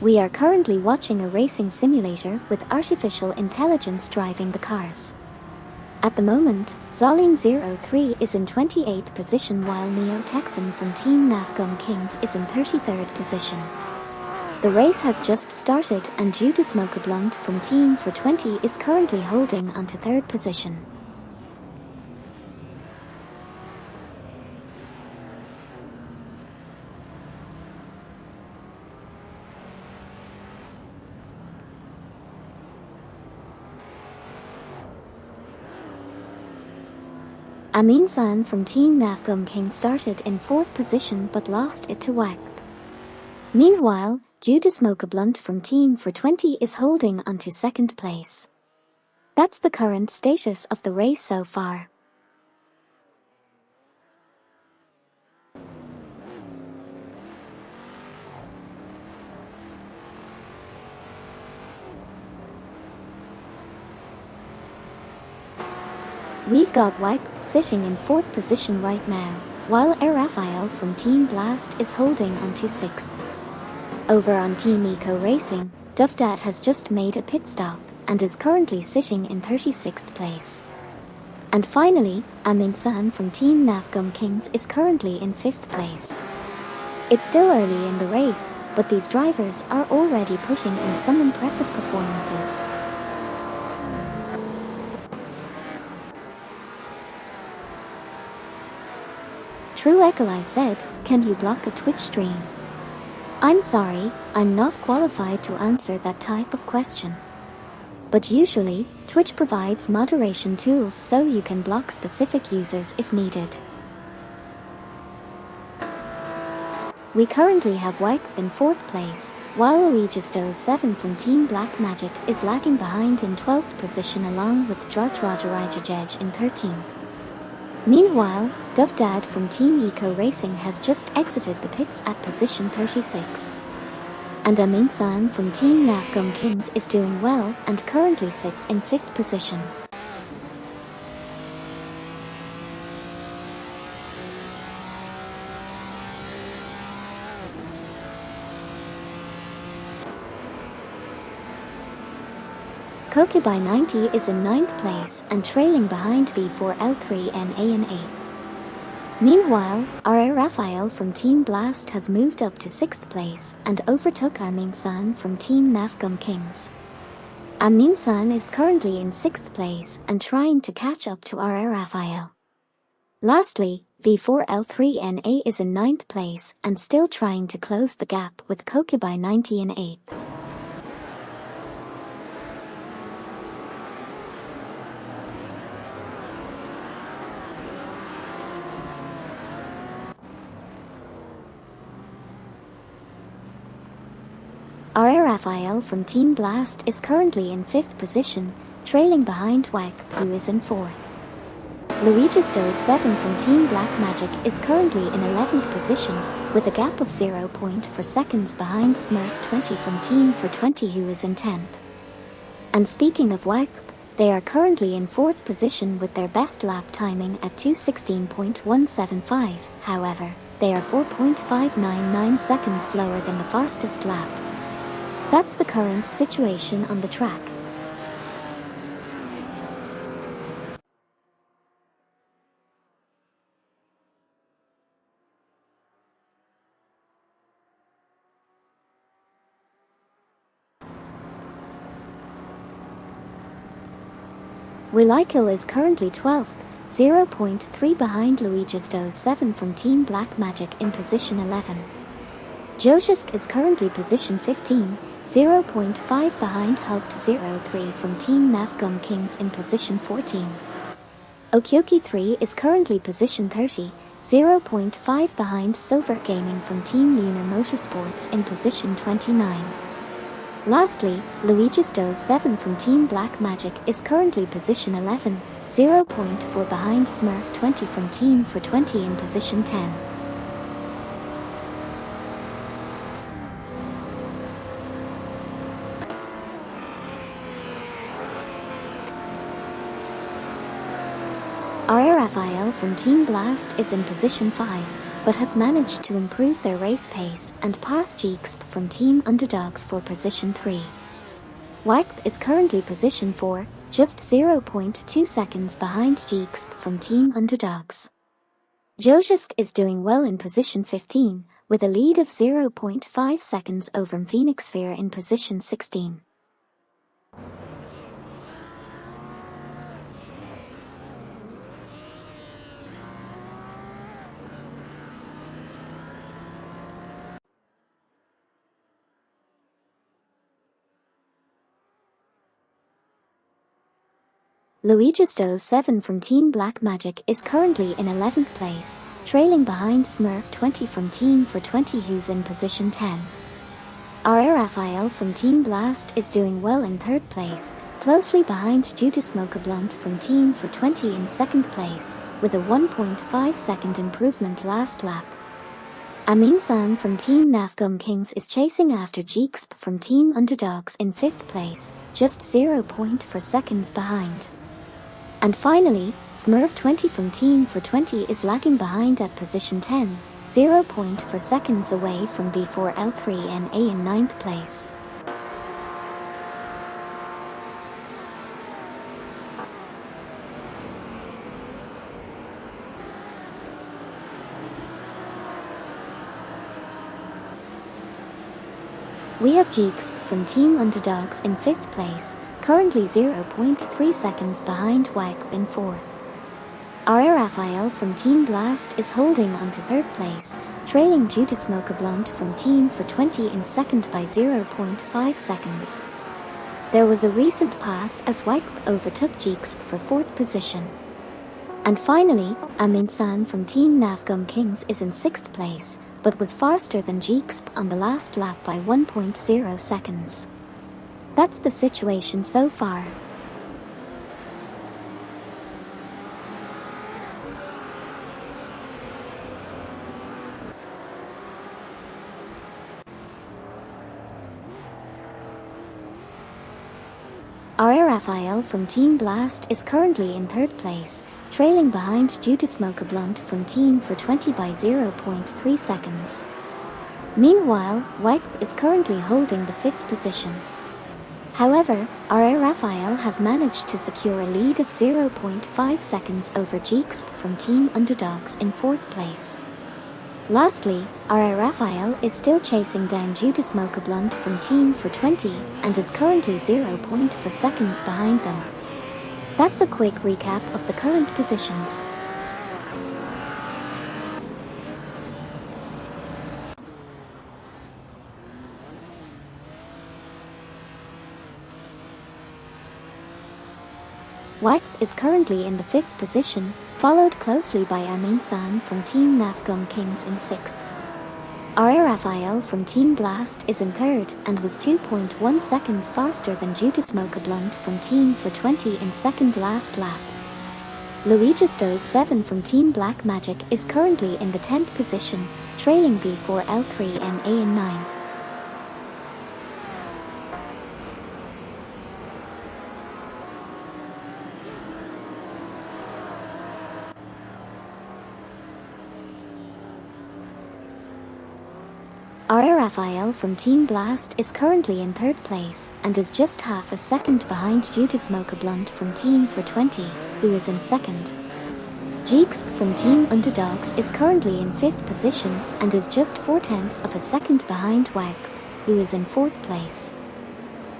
We are currently watching a racing simulator with artificial intelligence driving the cars. At the moment, Zolene03 is in 28th position while Neo Texan from Team Nafgum Kings is in 33rd position. The race has just started and due to Smoker Blunt from Team 420 is currently holding onto 3rd position. Amin San from Team Nafgum King started in 4th position but lost it to WACP. Meanwhile, Judas Smoker Blunt from Team 420 is holding onto 2nd place. That's the current status of the race so far. We've got WACP sitting in 4th position right now, while Raphael from Team Blast is holding onto 6th. Over on Team Eco Racing, Duvdad has just made a pit stop and is currently sitting in 36th place. And finally, Amin San from Team Nafgum Kings is currently in 5th place. It's still early in the race, but these drivers are already putting in some impressive performances. True Ekalai said, "Can you block a Twitch stream?" I'm sorry, I'm not qualified to answer that type of question. But usually, Twitch provides moderation tools so you can block specific users if needed. We currently have WACP in 4th place, while Luigisto7 from Team Black Magic is lagging behind in 12th position along with Drajrajarajaj in 13th. Meanwhile, Duvdad from Team Eco Racing has just exited the pits at position 36. And Amin San from Team Nafgum Kings is doing well and currently sits in 5th position. Kokibai90 is in 9th place and trailing behind V4L3NA in 8th. Meanwhile, R.A. Raphael from Team Blast has moved up to 6th place and overtook Amin San from Team Nafgum Kings. Amin San is currently in 6th place and trying to catch up to R.A. Raphael. Lastly, V4L3NA is in 9th place and still trying to close the gap with Kokibai90 in 8th. R.A. Raphael from Team Blast is currently in 5th position, trailing behind WACP who is in 4th. Luigisto7 from Team Black Magic is currently in 11th position, with a gap of 0.4 seconds behind Smurf20 from Team 420 who is in 10th. And speaking of WACP, they are currently in 4th position with their best lap timing at 2:16.175, however, they are 4.599 seconds slower than the fastest lap. That's the current situation on the track. Wilikil is currently 12th, 0.3 behind Luigisto7 from Team Black Magic in position 11. Jojisk is currently position 15, 0.5 behind Hugt03 from Team Nafgum Kings in position 14. Okyoki3 is currently position 30, 0.5 behind Silver Gaming from Team Luna Motorsports in position 29. Lastly, Luigisto7 from Team Black Magic is currently position 11, 0.4 behind Smurf20 from Team 420 in position 10. R.A. Raphael from Team Blast is in position 5, but has managed to improve their race pace and pass GXP from Team Underdogs for position 3. WAGP is currently position 4, just 0.2 seconds behind GXP from Team Underdogs. Jojusk is doing well in position 15, with a lead of 0.5 seconds over Phoenix Sphere in position 16. Luigisto7 from Team Black Magic is currently in 11th place, trailing behind Smurf20 from Team For20 who's in position 10. RR Raphael from Team Blast is doing well in 3rd place, closely behind Judas Mocha-Blunt from Team For20 in 2nd place, with a 1.5 second improvement last lap. Amin-san from Team Nafgum Kings is chasing after GXP from Team Underdogs in 5th place, just 0.4 seconds behind. And finally, Smurf20 from Team For20 is lagging behind at position 10, 0.4 seconds away from B4L3NA in 9th place. We have GXP from Team Underdogs in 5th place, currently 0.3 seconds behind WAGP in 4th. RR Raphael from Team Blast is holding on to 3rd place, trailing Judas Mocha-Blunt from Team For20 in 2nd by 0.5 seconds. There was a recent pass as WAGP overtook GXP for 4th position. And finally, Amin-san from Team Nafgum Kings is in 6th place, but was faster than GXP on the last lap by 1.0 seconds. That's the situation so far. RR Raphael from Team Blast is currently in 3rd place, trailing behind Judas Mocha-Blunt from Team For20 by 0.3 seconds. Meanwhile, WAGP is currently holding the 5th position. However, RR Raphael has managed to secure a lead of 0.5 seconds over GXP from Team Underdogs in 4th place. Lastly, RR Raphael is still chasing down Judas Mocha-Blunt from Team For20 and is currently 0.4 seconds behind them. That's a quick recap of the current positions. WAGP is currently in the 5th position, followed closely by Amin-san from Team Nafgum Kings in 6th. RR Raphael from Team Blast is in 3rd and was 2.1 seconds faster than Judas Mocha-Blunt from Team For20 in 2nd last lap. Luigisto7 from Team Black Magic is currently in the 10th position, trailing B4L3NA in 9th. RR Raphael from Team Blast is currently in 3rd place and is just half a second behind Judas Mocha-Blunt from Team For20, who is in 2nd. GXP from Team Underdogs is currently in 5th position and is just 0.4 of a second behind WAGP, who is in 4th place.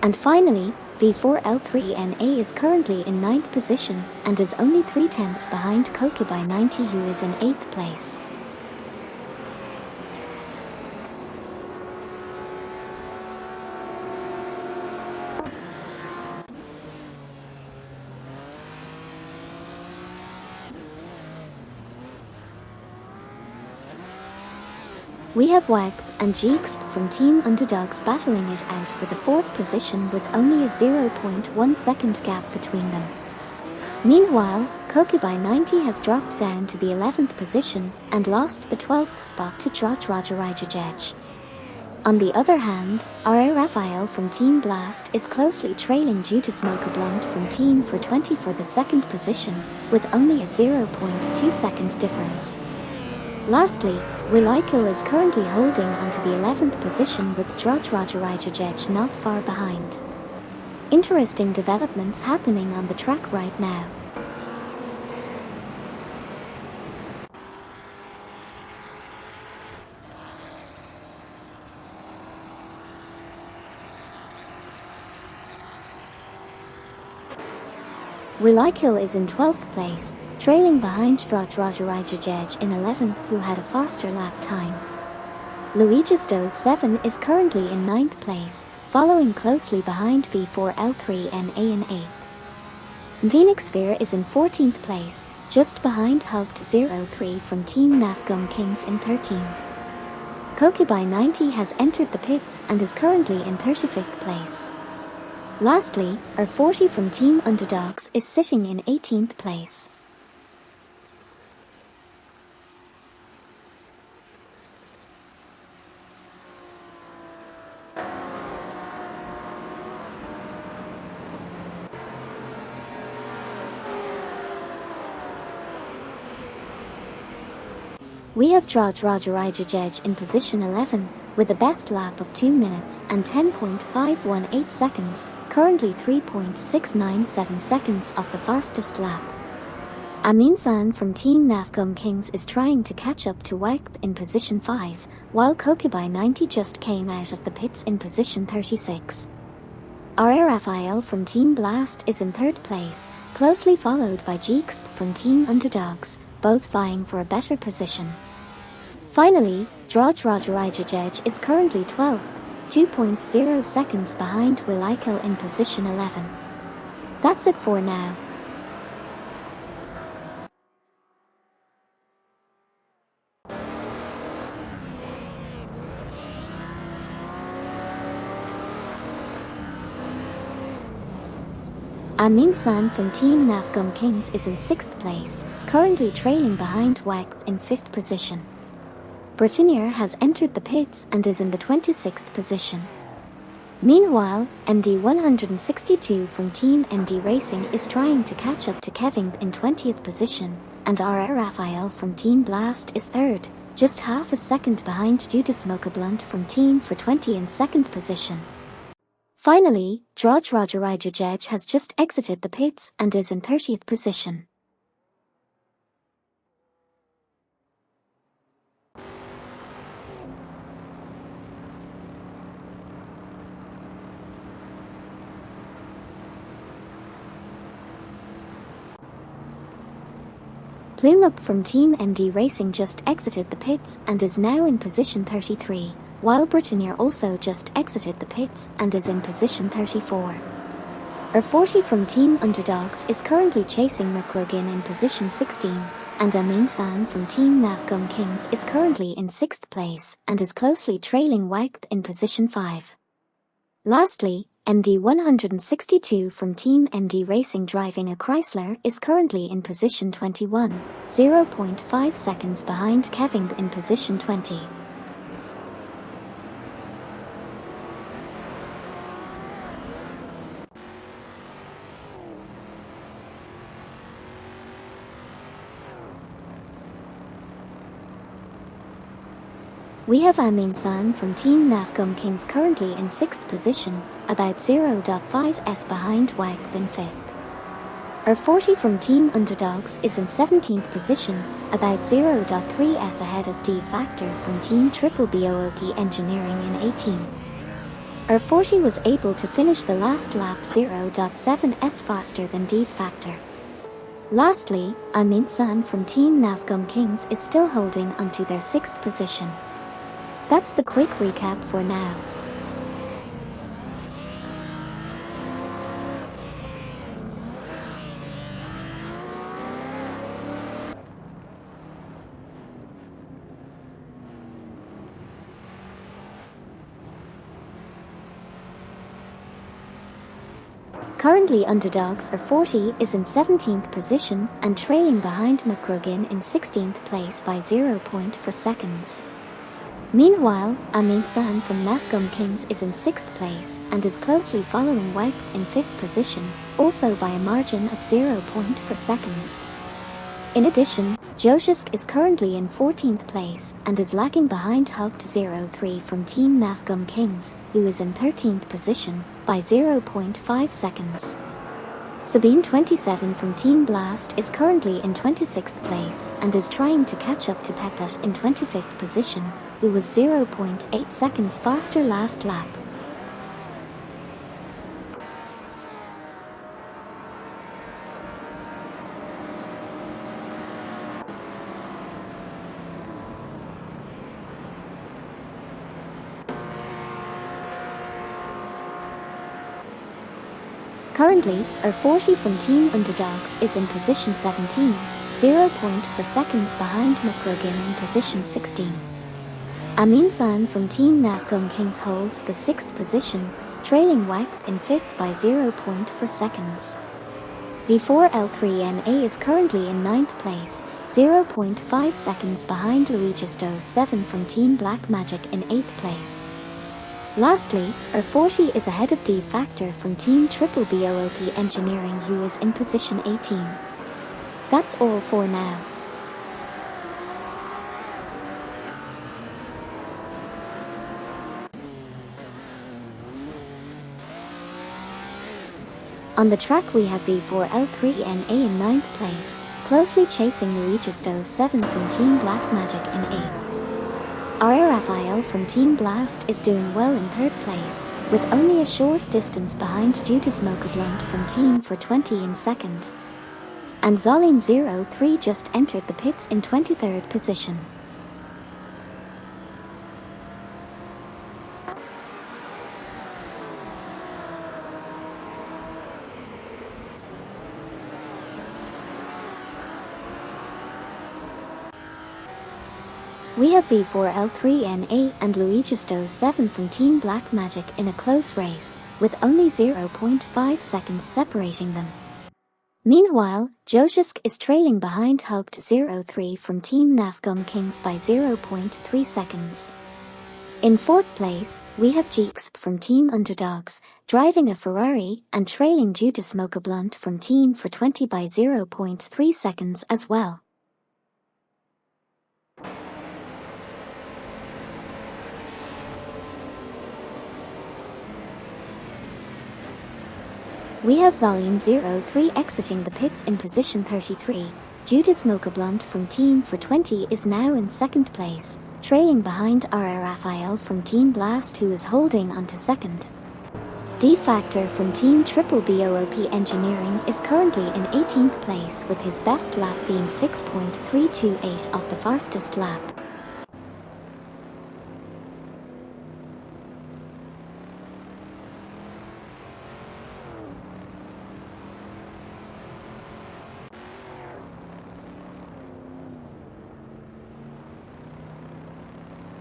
And finally, V4L3NA is currently in 9th position and is only 0.3 behind Kokibai90, who is in 8th place. We have WAGP and GXP from Team Underdogs battling it out for the 4th position with only a 0.1 second gap between them. Meanwhile, Kokibai90 has dropped down to the 11th position and lost the 12th spot to Drodrajarajajaj. On the other hand, RR Raphael from Team Blast is closely trailing Judas Mocha-Blunt from Team For20 for the 2nd position, with only a 0.2 second difference. Lastly, Wilikil is currently holding onto the 11th position with Drojrajarajajej not far behind. Interesting developments happening on the track right now. Wilikil is in 12th place, trailing behind Drojrajarajajej in 11th, who had a faster lap time. Luigisto's 7 is currently in 9th place, following closely behind V4L3NA in 8th. Phoenix Sphere is in 14th place, just behind Hugt03 from Team Nafgum Kings in 13th. Kokubai 90 has entered the pits and is currently in 35th place. Lastly, R40 from Team Underdogs is sitting in 18th place. We have Drojrajarajajej in position 11, with a best lap of 2 minutes and 10.518 seconds, currently 3.697 seconds off the fastest lap. Amin-san from Team Nafgum Kings is trying to catch up to Wike in position 5, while Kokubai 90 just came out of the pits in position 36. Rafael from Team Blast is in 3rd place, closely followed by Jeexp from Team Underdogs, both vying for a better position. Finally, Drojrajarajajej is currently 12th, 2.0 seconds behind Wilikil in position 11. That's it for now. Amin-san from Team Nafgum Kings is in 6th place, currently trailing behind Wike in 5th position. Britannia has entered the pits and is in the 26th position. Meanwhile, MD162 from Team MD Racing is trying to catch up to Kevin in 20th position, and Rafael from Team Blast is 3rd, just half a second behind due to Smoke Blunt from Team for 20 in 2nd position. Finally, Drojrajarajajej has just exited the pits and is in 30th position. Plume Up from Team MD Racing just exited the pits and is now in position 33, while Britannia also just exited the pits and is in position 34. R40 from Team Underdogs is currently chasing McRogan in position 16, and Amin-san from Team Nafgum Kings is currently in 6th place and is closely trailing Wike in position 5. Lastly, MD162 from Team MD Racing driving a Chrysler is currently in position 21, 0.5 seconds behind Kevin in position 20. We have Amin-san from Team Nafgum Kings currently in 6th position, about 0.5s behind Wike in 5th. R40 from Team Underdogs is in 17th position, about 0.3s ahead of D Factor from Team Triple BOOP Engineering in 18th. R40 was able to finish the last lap 0.7s faster than D Factor. Lastly, Amin-san from Team Nafgum Kings is still holding onto their 6th position. That's the quick recap for now. Currently Underdogs R40 is in 17th position and trailing behind McRogan in 16th place by 0.4 seconds. Meanwhile, Amin-san from Nafgum Kings is in 6th place and is closely following Wike in 5th position, also by a margin of 0.4 seconds. In addition, Joshsk is currently in 14th place and is lagging behind Hugt03 from Team Nafgum Kings, who is in 13th position, by 0.5 seconds. Sabine 27 from Team Blast is currently in 26th place and is trying to catch up to Pepet in 25th position, who was 0.8 seconds faster last lap. Currently, R40 from Team Underdogs is in position 17, 0.4 seconds behind McRogan in position 16. Amin San from Team Nafgum Kings holds the 6th position, trailing WAC in 5th by 0.4 seconds. V4L3NA is currently in 9th place, 0.5 seconds behind Luigisto's 7 from Team Black Magic in 8th place. Lastly, R40 is ahead of D Factor from Team Triple BOOP Engineering, who is in position 18. That's all for now. On the track we have V4L3NA in 9th place, closely chasing Luigisto's 7 from Team Black Magic in 8th. Raphael from Team Blast is doing well in 3rd place, with only a short distance behind Judas Mocha from Team for 20 in 2nd. And Zolin03 just entered the pits in 23rd position. We have V4L3NA and Luigisto's 7 from Team Black Magic in a close race, with only 0.5 seconds separating them. Meanwhile, Joshsk is trailing behind Hugt03 from Team Nafgum Kings by 0.3 seconds. In 4th place, we have Jeeks from Team Underdogs, driving a Ferrari and trailing Judas Mocha Blunt from Team for 20 by 0.3 seconds as well. We have Zolin03 exiting the pits in position 33. Judas Mocha Blunt from Team for 20 is now in 2nd place, trailing behind Raphael from Team Blast, who is holding on to 2nd. D Factor from Team Triple BOOP Engineering is currently in 18th place, with his best lap being 6.328 off the fastest lap.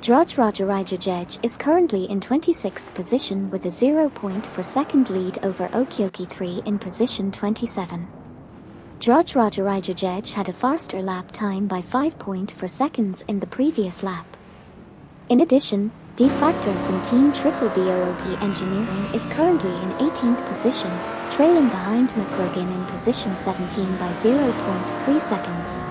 Drojrajarajajej is currently in 26th position with a 0.4 second lead over Okioki 3 in position 27. Drojrajarajajej had a faster lap time by 5.4 seconds in the previous lap. In addition, D Factor from Team Triple BOOP Engineering is currently in 18th position, trailing behind McRogan in position 17 by 0.3 seconds.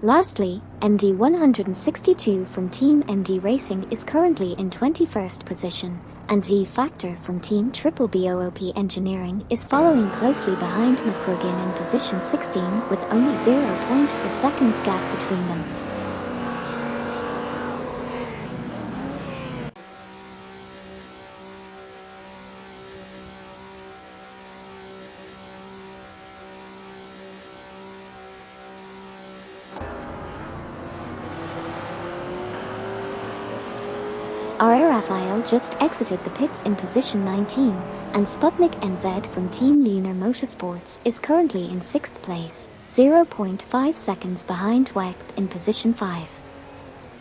Lastly, MD162 from Team MD Racing is currently in 21st position, and D Factor from Team Triple BOOP Engineering is following closely behind McRogan in position 16 with only 0.4 seconds gap between them. Raphael just exited the pits in position 19, and Sputnik NZ from Team Lunar Motorsports is currently in 6th place, 0.5 seconds behind WAC in position 5.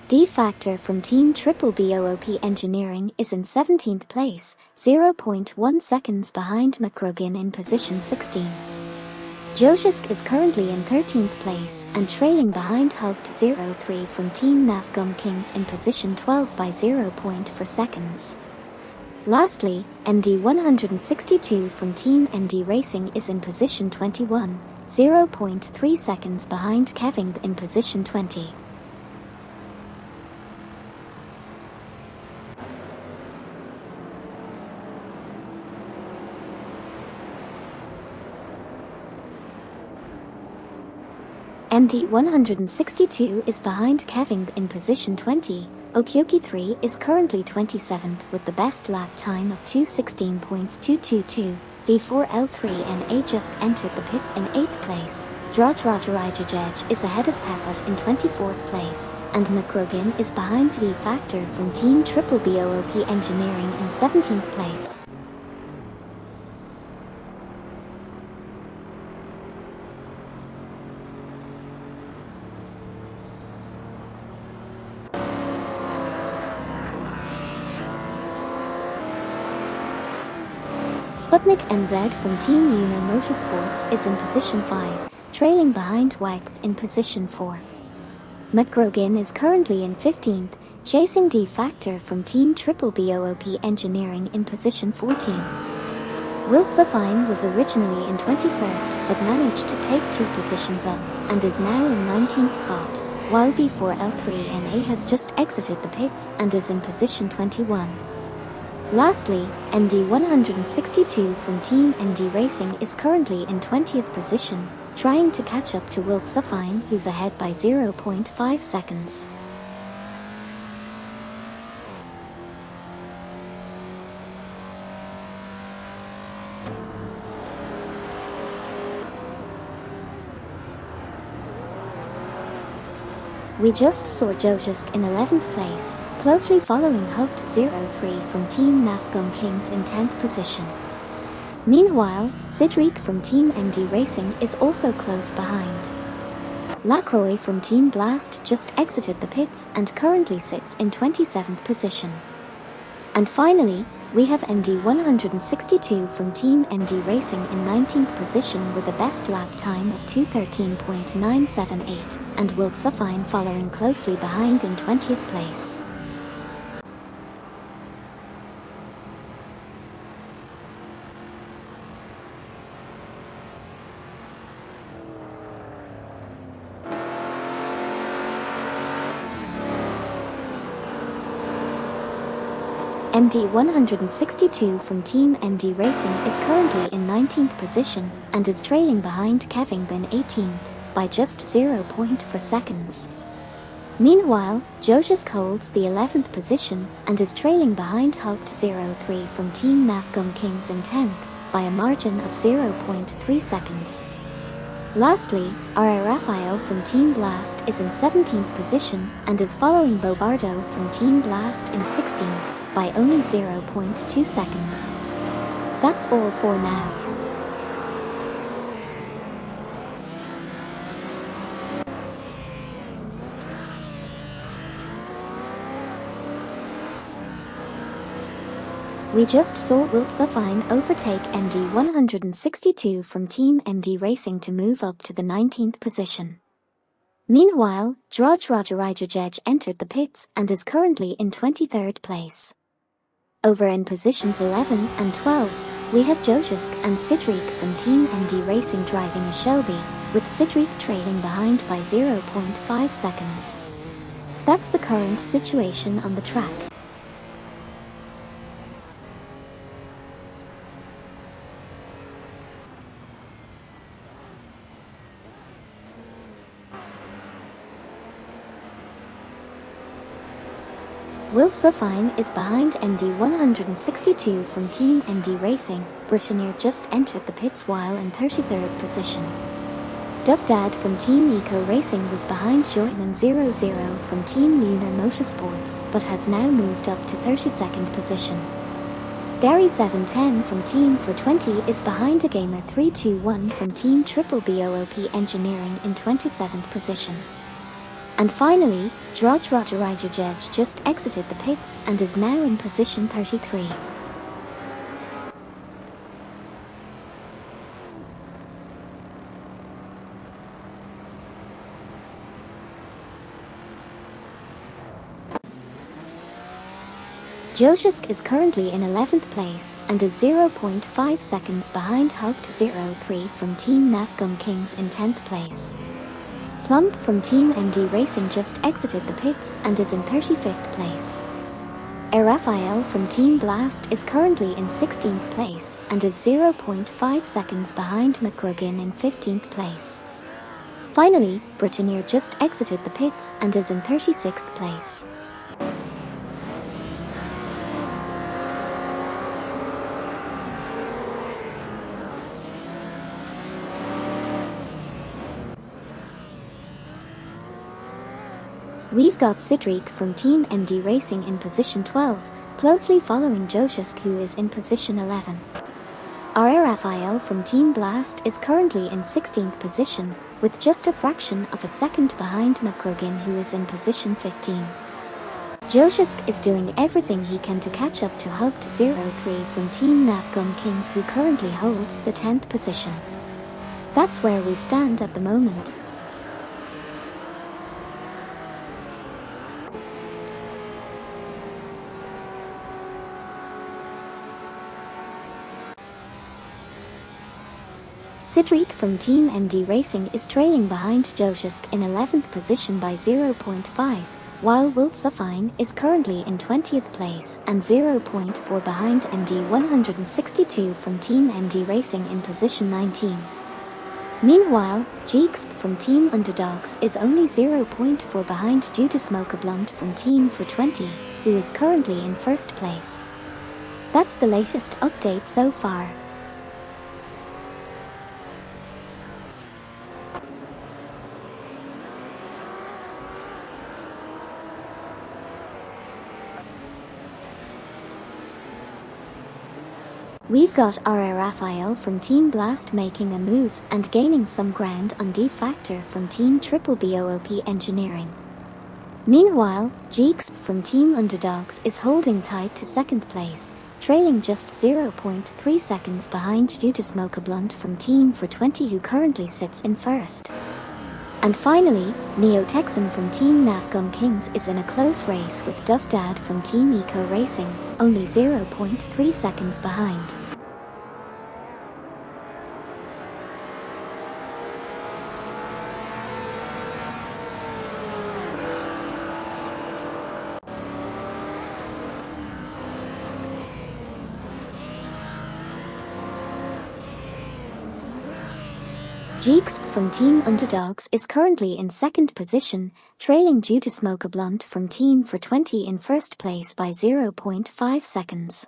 D Factor from Team Triple BOOP Engineering is in 17th place, 0.1 seconds behind McRogan in position 16. Joshsk is currently in 13th place and trailing behind Hugt03 from Team Nafgum Kings in position 12 by 0.4 seconds. Lastly, MD162 from Team MD Racing is in position 21, 0.3 seconds behind Kevin in position 20. MD162 is behind Kevin in position 20. Okyoki 3 is currently 27th with the best lap time of 2:16.222. V4L3 and A just entered the pits in 8th place. Drajrajaraijajej is ahead of Pepot in 24th place, and McGrogan is behind V Factor from Team Triple BOOP Engineering in 17th place. Sputnik MZ from Team Uno Motorsports is in position 5, trailing behind WAG in position 4. McGrogan is currently in 15th, chasing D Factor from Team Triple BOOP Engineering in position 14. Wilt Sofine was originally in 21st but managed to take 2 positions up, and is now in 19th spot, while V4L3NA has just exited the pits and is in position 21. Lastly, MD162 from Team MD Racing is currently in 20th position, trying to catch up to Wilt Sofine, who's ahead by 0.5 seconds. We just saw Jojisk in 11th place, closely following Hooked 03 from Team Nafgum Kings in 10th position. Meanwhile, Sidriq from Team MD Racing is also close behind. Lacroix from Team Blast just exited the pits and currently sits in 27th position. And finally, we have MD162 from Team MD Racing in 19th position with a best lap time of 2:13.978, and Wilt Sofine following closely behind in 20th place. MD162 from Team MD Racing is currently in 19th position and is trailing behind Kevin Bin 18th by just 0.4 seconds. Meanwhile, Jojisk holds the 11th position and is trailing behind Hooked 03 from Team Nafgum Kings in 10th by a margin of 0.3 seconds. Lastly, R.A. Raphael from Team Blast is in 17th position and is following Bobardo from Team Blast in 16th by only 0.2 seconds. That's all for now. We just saw Wilt Sofine overtake MD162 from Team MD Racing to move up to the 19th position. Meanwhile, Drajrajaraijajej entered the pits and is currently in 23rd place. Over in positions 11 and 12, we have Jojisk and Sidriq from Team MD Racing driving a Shelby, with Sidriq trailing behind by 0.5 seconds. That's the current situation on the track. Wilt Sofine is behind MD162 from Team MD Racing. Britannier just entered the pits while in 33rd position. Duvdad from Team Eco Racing was behind Joyman 00 from Team Lunar Motorsports, but has now moved up to 32nd position. Gary 710 from Team 420 is behind a Gamer 321 from Team Triple BOOP Engineering in 27th position. And finally, Drajrajaraijajej just exited the pits and is now in position 33. Joshua is currently in 11th place and is 0.5 seconds behind Haupt03 from Team Nafgum Kings in 10th place. Plump from Team MD Racing just exited the pits and is in 35th place. Raphael from Team Blast is currently in 16th place and is 0.5 seconds behind McRogan in 15th place. Finally, Britannier just exited the pits and is in 36th place. We've got Cedric from Team MD Racing in position 12, closely following Joshua who is in position 11. Raphael from Team Blast is currently in 16th position, with just a fraction of a second behind McRogan who is in position 15. Joshua is doing everything he can to catch up to Haupt03 from Team Nafgum Kings who currently holds the 10th position. That's where we stand at the moment. Cedric from Team MD Racing is trailing behind Joshua in 11th position by 0.5, while Wiltsofine is currently in 20th place and 0.4 behind MD 162 from Team MD Racing in position 19. Meanwhile, Jeeks from Team Underdogs is only 0.4 behind due to Smoker Blunt from Team for 20, who is currently in first place. That's the latest update so far. We've got Raphael from Team Blast making a move and gaining some ground on D Factor from Team Triple BOOP Engineering. Meanwhile, Jeeks from Team Underdogs is holding tight to second place, trailing just 0.3 seconds behind due to Smoker Blunt from Team for 20 who currently sits in first. And finally, Neo Texan from Team Nafgum Kings is in a close race with Duff Dad from Team Eco Racing, only 0.3 seconds behind. Jeeks from Team Underdogs is currently in second position, trailing due to Smoker Blunt from Team for 20 in first place by 0.5 seconds.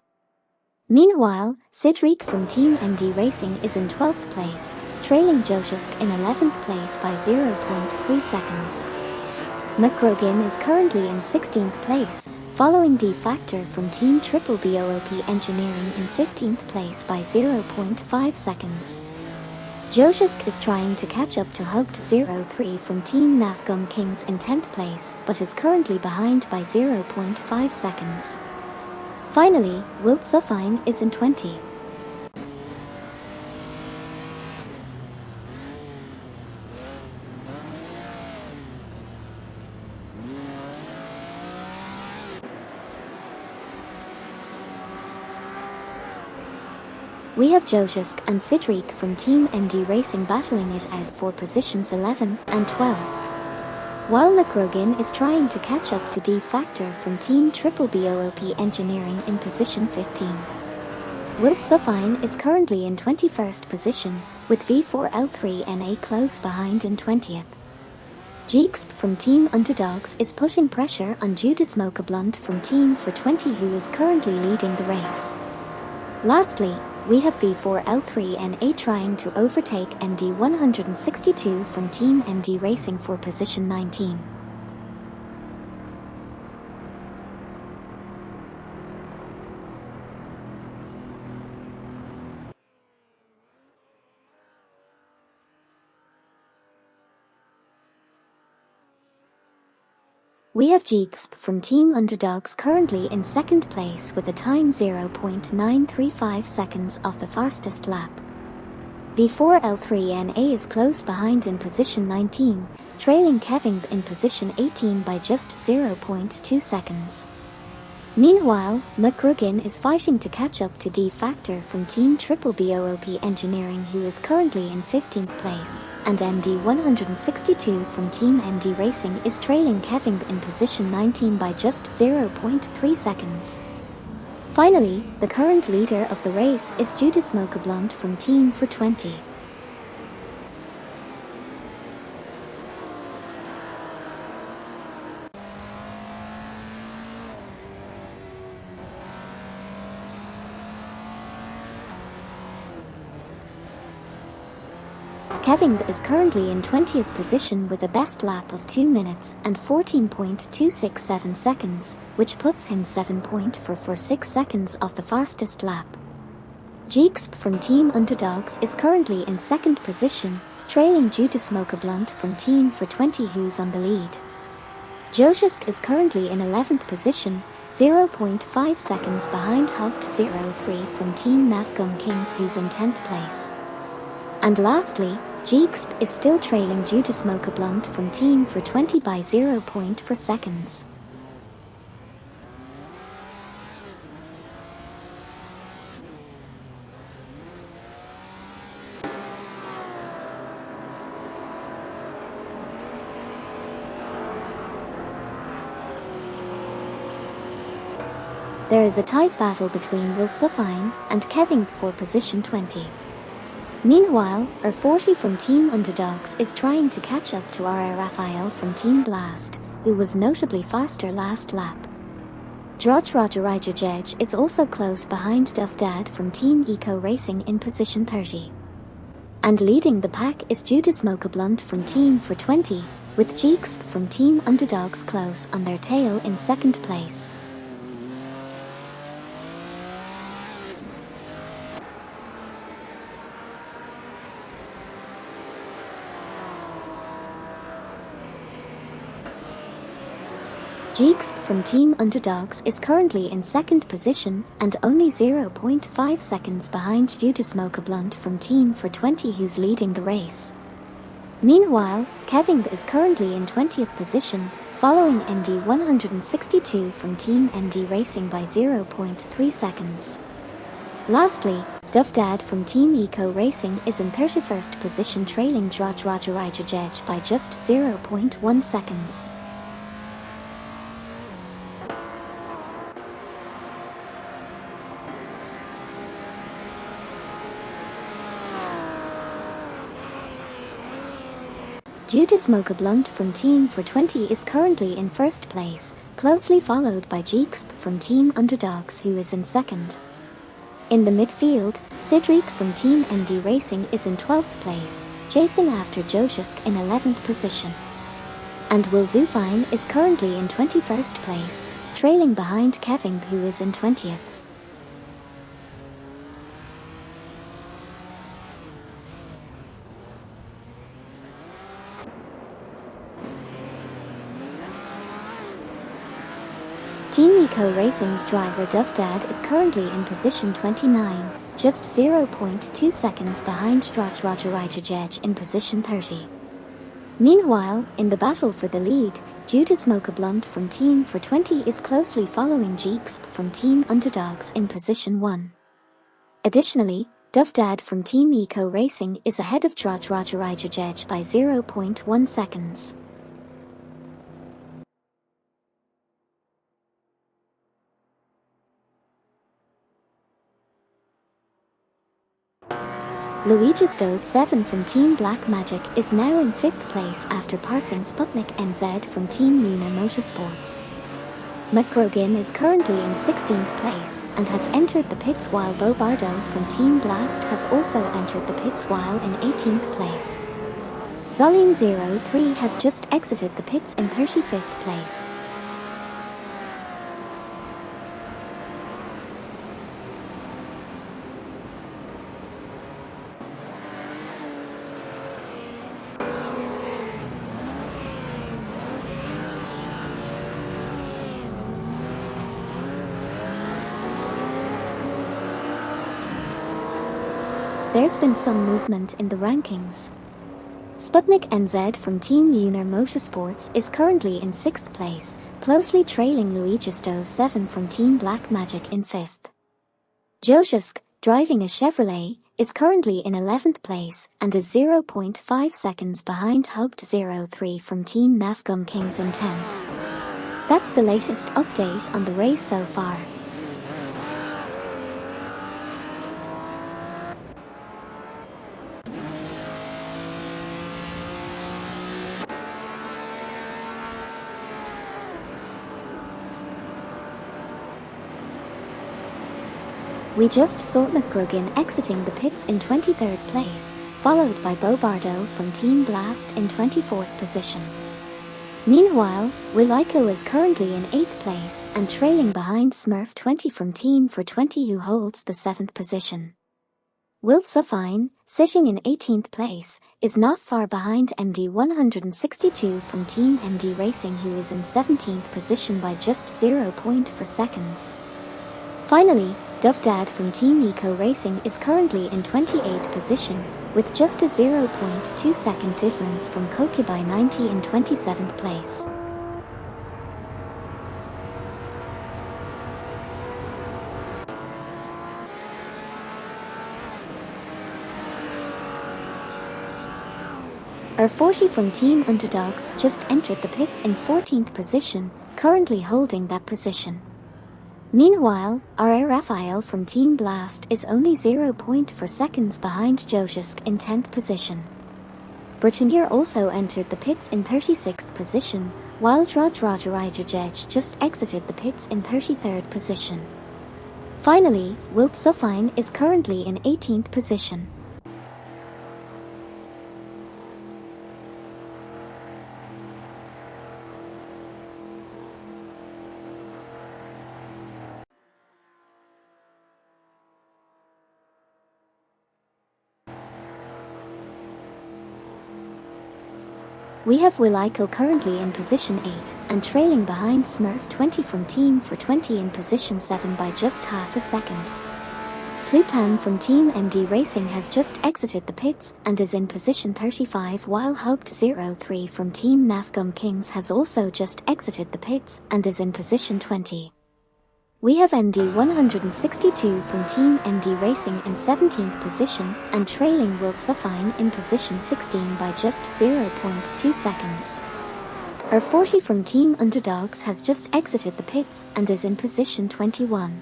Meanwhile, Cedric from Team MD Racing is in 12th place, trailing Joshua in 11th place by 0.3 seconds. McRogan is currently in 16th place, following D Factor from Team Triple BOOP Engineering in 15th place by 0.5 seconds. Joshua is trying to catch up to Haupt03 from Team Nafgum Kings in 10th place, but is currently behind by 0.5 seconds. Finally, Wiltsofine is in 20. We have Joshua and Cedric from Team MD Racing battling it out for positions 11 and 12. While McRogan is trying to catch up to D Factor from Team Triple BOOP Engineering in position 15. Wiltsofine is currently in 21st position, with V4L3NA close behind in 20th. Jeeks from Team Underdogs is putting pressure on due to Smoker Blunt from Team for 20 who is currently leading the race. Lastly, we have V4L3NA trying to overtake MD 162 from Team MD Racing for position 19. We have Jeeks from Team Underdogs currently in second place with a time 0.935 seconds off the fastest lap. V4L3NA is close behind in position 19, trailing Kevin in position 18 by just 0.2 seconds. Meanwhile, McGruggin is fighting to catch up to D Factor from Team Triple BOOP Engineering, who is currently in 15th place, and MD 162 from Team MD Racing is trailing Kevin in position 19 by just 0.3 seconds. Finally, the current leader of the race is Judas Mokablund from Team for 20. Kevin is currently in 20th position with a best lap of 2 minutes and 14.267 seconds, which puts him 7.446 seconds off the fastest lap. Jeeks from Team Underdogs is currently in 2nd position, trailing Judas Mokablund from Team for 20, who's on the lead. Joshua is currently in 11th position, 0.5 seconds behind Hogt03 from Team Navgum Kings, who's in 10th place. And lastly, Jeeks is still trailing Judas Mokablund from Team for 20 by 0.4 seconds. There is a tight battle between Will Suffine and Kevin for position 20. Meanwhile, R40 from Team Underdogs is trying to catch up to RR Raphael from Team Blast, who was notably faster last lap. Droj Rajarajajej is also close behind Duff Dad from Team Eco Racing in position 30. And leading the pack is Judas Mokablund from Team for 20, with Jeeks from Team Underdogs close on their tail in 2nd place. Jeeks from Team Underdogs is currently in 2nd position and only 0.5 seconds behind Judas Mokablund from Team for 20, who's leading the race. Meanwhile, Kevin is currently in 20th position, following MD 162 from Team MD Racing by 0.3 seconds. Lastly, Duff Dad from Team Eco Racing is in 31st position, trailing Droj Rajarajajej by just 0.1 seconds. Judas Mokablund from Team for 20 is currently in 1st place, closely followed by Jeeks from Team Underdogs, who is in 2nd. In the midfield, Cedric from Team MD Racing is in 12th place, chasing after Joshua in 11th position. And Will Zufine is currently in 21st place, trailing behind Kevin, who is in 20th. Team Eco Racing's driver Duff Dad is currently in position 29, just 0.2 seconds behind Droj Rajarajajej in position 30. Meanwhile, in the battle for the lead, Judas Mokablund from Team for 20 is closely following Jeeks from Team Underdogs in position 1. Additionally, Duff Dad from Team Eco Racing is ahead of Droj Rajarajajej by 0.1 seconds. Luigisto7 from Team Black Magic is now in 5th place after passing Sputnik NZ from Team Luna Motorsports. McGruggin is currently in 16th place and has entered the pits, while Bo Bardo from Team Blast has also entered the pits while in 18th place. Zolim03 has just exited the pits in 35th place. There's been some movement in the rankings. Sputnik NZ from Team Lunar Motorsports is currently in 6th place, closely trailing Luigisto 7 from Team Black Magic in 5th. Jojusk, driving a Chevrolet, is currently in 11th place and is 0.5 seconds behind Hoped 03 from Team Navgum Kings in 10th. That's the latest update on the race so far. We just saw McGruggin exiting the pits in 23rd place, followed by Bo Bardo from Team Blast in 24th position. Meanwhile, Willikel is currently in 8th place and trailing behind Smurf 20 from Team for 20 who holds the 7th position. Wilt Suffine, sitting in 18th place, is not far behind MD 162 from Team MD Racing who is in 17th position by just 0.4 seconds. Finally, Dovdad from Team Eco Racing is currently in 28th position, with just a 0.2 second difference from Kokibai 90 in 27th place. R40 from Team Underdogs just entered the pits in 14th position, currently holding that position. Meanwhile, RRFIL from Team Blast is only 0.4 seconds behind Jojusk in 10th position. Bertanier also entered the pits in 36th position, while Drodrajarajajej just exited the pits in 33rd position. Finally, Wilt Suffine is currently in 18th position. We have Willikel currently in position 8 and trailing behind Smurf 20 from Team for 20 in position 7 by just half a second. Plupan from Team MD Racing has just exited the pits and is in position 35 while Hoped 03 from Team Navgum Kings has also just exited the pits and is in position 20. We have MD 162 from Team MD Racing in 17th position and trailing Wilt Suffine in position 16 by just 0.2 seconds. R40 from Team Underdogs has just exited the pits and is in position 21.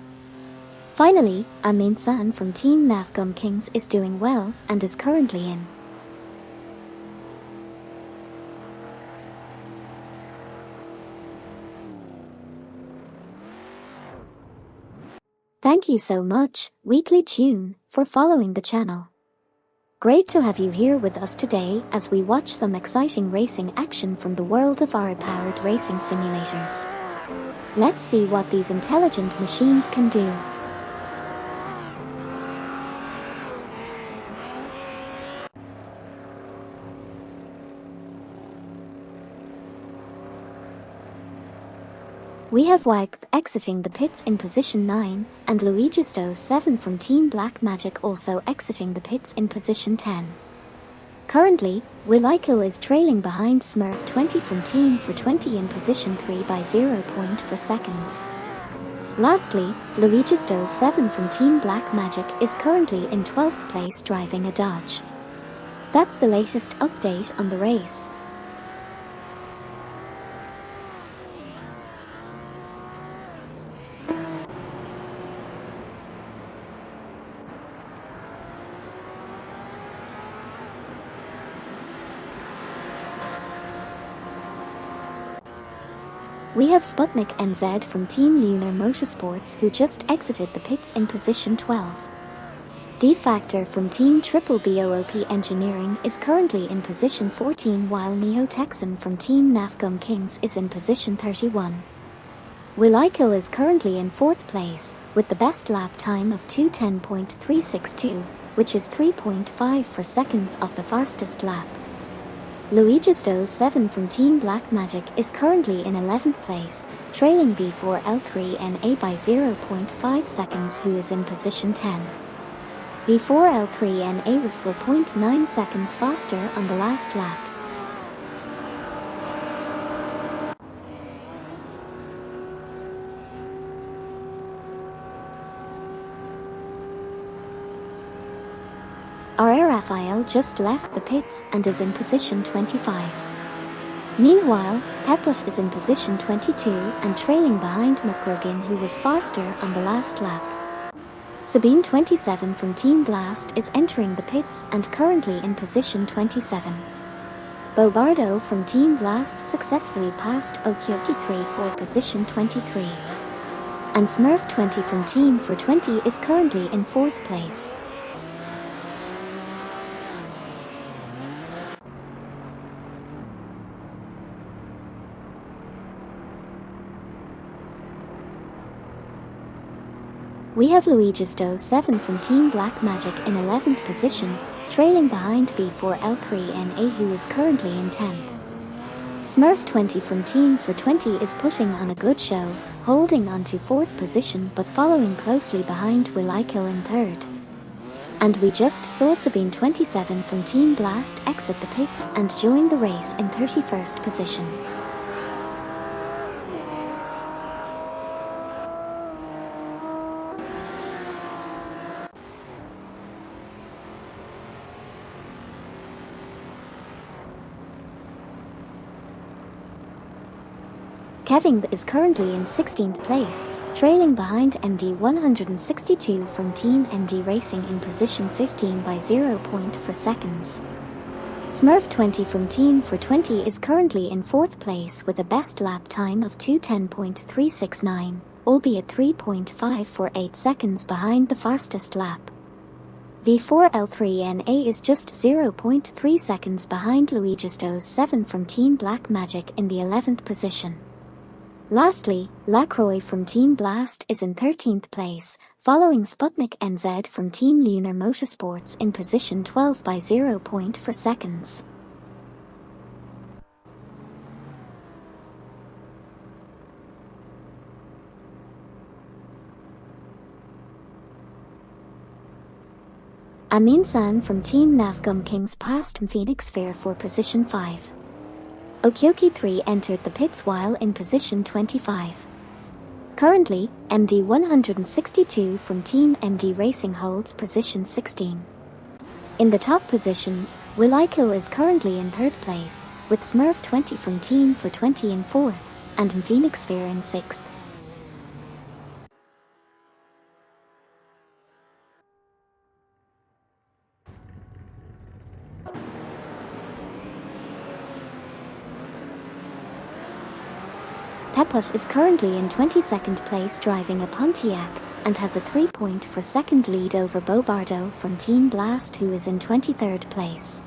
Finally, Amin San from Team Navgum Kings is doing well and is currently in. Thank you so much, Weekly Tune, for following the channel. Great to have you here with us today as we watch some exciting racing action from the world of RA-powered racing simulators. Let's see what these intelligent machines can do. We have Wagp exiting the pits in position 9, and Luigisto 7 from Team Black Magic also exiting the pits in position 10. Currently, Willikel is trailing behind Smurf 20 from Team for 20 in position 3 by 0.4 seconds. Lastly, Luigisto 7 from Team Black Magic is currently in 12th place driving a Dodge. That's the latest update on the race. We have Sputnik NZ from Team Lunar Motorsports who just exited the pits in position 12. D-Factor from Team Triple BOOP Engineering is currently in position 14 while Neo Texum from Team Navgum Kings is in position 31. Willikel is currently in 4th place, with the best lap time of 2:10.362, which is 3.54 seconds off the fastest lap. Luigisto 7 from Team Black Magic is currently in 11th place, trailing V4L3NA by 0.5 seconds who is in position 10. V4L3NA was 4.9 seconds faster on the last lap. RRFIL just left the pits and is in position 25. Meanwhile, Peput is in position 22 and trailing behind McGuigan, who was faster on the last lap. Sabine 27 from Team Blast is entering the pits and currently in position 27. Bobardo from Team Blast successfully passed Okyoki 3 for position 23. And Smurf 20 from Team 420 is currently in 4th place. We have Luigisto 7 from Team Black Magic in 11th position, trailing behind V4L3NA, who is currently in 10th. Smurf 20 from Team 420 is putting on a good show, holding on to 4th position but following closely behind Willikill in 3rd. And we just saw Sabine 27 from Team Blast exit the pits and join the race in 31st position. Kevin is currently in 16th place, trailing behind MD 162 from Team MD Racing in position 15 by 0.4 seconds. Smurf 20 from Team 420 is currently in 4th place with a best lap time of 2:10.369, albeit 3.548 seconds behind the fastest lap. V4L3NA is just 0.3 seconds behind Luigisto 7 from Team Black Magic in the 11th position. Lastly, Lacroix from Team Blast is in 13th place, following Sputnik NZ from Team Lunar Motorsports in position 12 by 0.4 seconds. Amin San from Team Navgum Kings passed Phoenix Fair for position 5. Okyoki 3 entered the pits while in position 25. Currently, MD 162 from Team MD Racing holds position 16. In the top positions, Willikill is currently in 3rd place, with Smurf 20 from Team 420 in 4th, and Phoenix Fair in 6th. Peput is currently in 22nd place driving a Pontiac, and has a 3.4 second lead over Bobardo from Team Blast, who is in 23rd place.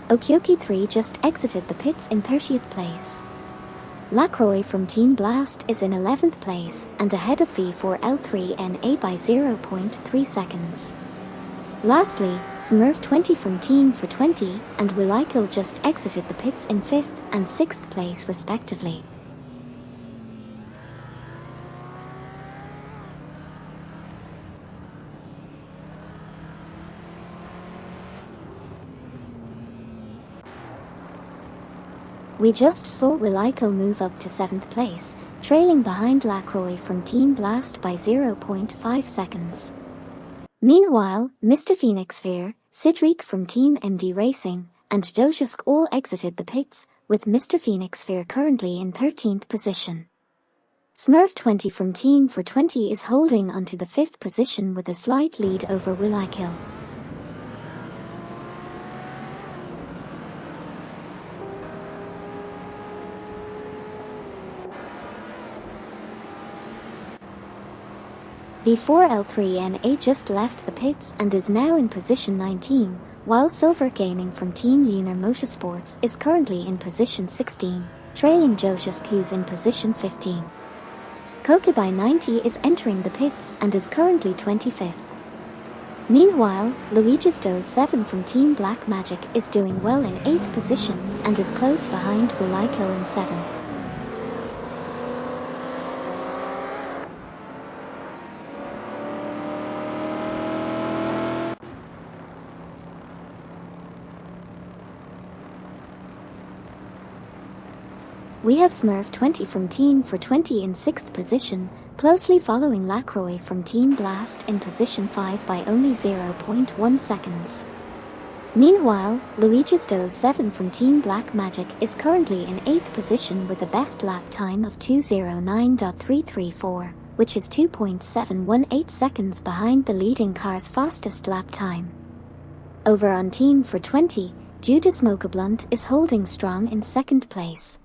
Okyoki 3 just exited the pits in 30th place. Lacroix from Team Blast is in 11th place, and ahead of V4L3NA by 0.3 seconds. Lastly, Smurf 20 from Team 420 and Willikill just exited the pits in 5th and 6th place respectively. We just saw Willikill move up to 7th place, trailing behind Lacroix from Team Blast by 0.5 seconds. Meanwhile, Mr. Phoenix Fair, Cedric from Team MD Racing, and Jojusk all exited the pits, with Mr. Phoenix Fair currently in 13th position. Smurf 20 from Team 420 is holding onto the 5th position with a slight lead over Willikill. V4L3NA just left the pits and is now in position 19, while Silver Gaming from Team Lunar Motorsports is currently in position 16, trailing Jojusk, who's in position 15. Kokubai 90 is entering the pits and is currently 25th. Meanwhile, Luigisto 7 from Team Black Magic is doing well in 8th position and is close behind Willikill in 7th. We have Smurf 20 from Team for 20 in 6th position, closely following Lacroix from Team Blast in position 5 by only 0.1 seconds. Meanwhile, Luigisto 7 from Team Black Magic is currently in 8th position with a best lap time of 2:09.334, which is 2.718 seconds behind the leading car's fastest lap time. Over on Team for 20, Judas Mocha-Blunt is holding strong in 2nd place.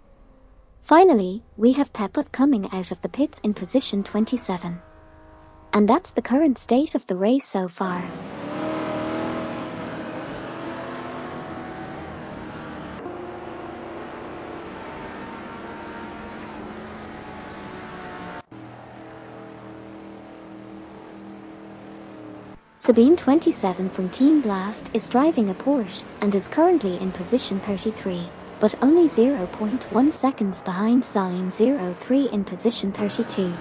Finally, we have Peput coming out of the pits in position 27. And that's the current state of the race so far. Sabine 27 from Team Blast is driving a Porsche and is currently in position 33, but only 0.1 seconds behind Saline 03 in position 32.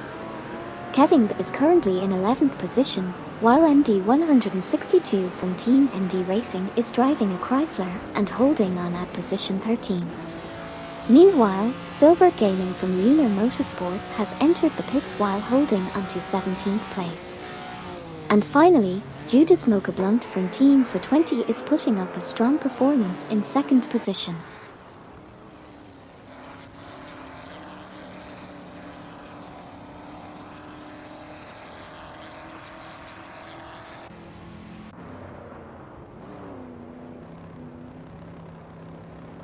Kevin is currently in 11th position, while MD 162 from Team MD Racing is driving a Chrysler and holding on at position 13. Meanwhile, Silver Gaming from Lunar Motorsports has entered the pits while holding onto 17th place. And finally, Judas Mocha-Blunt from Team for 20 is putting up a strong performance in 2nd position.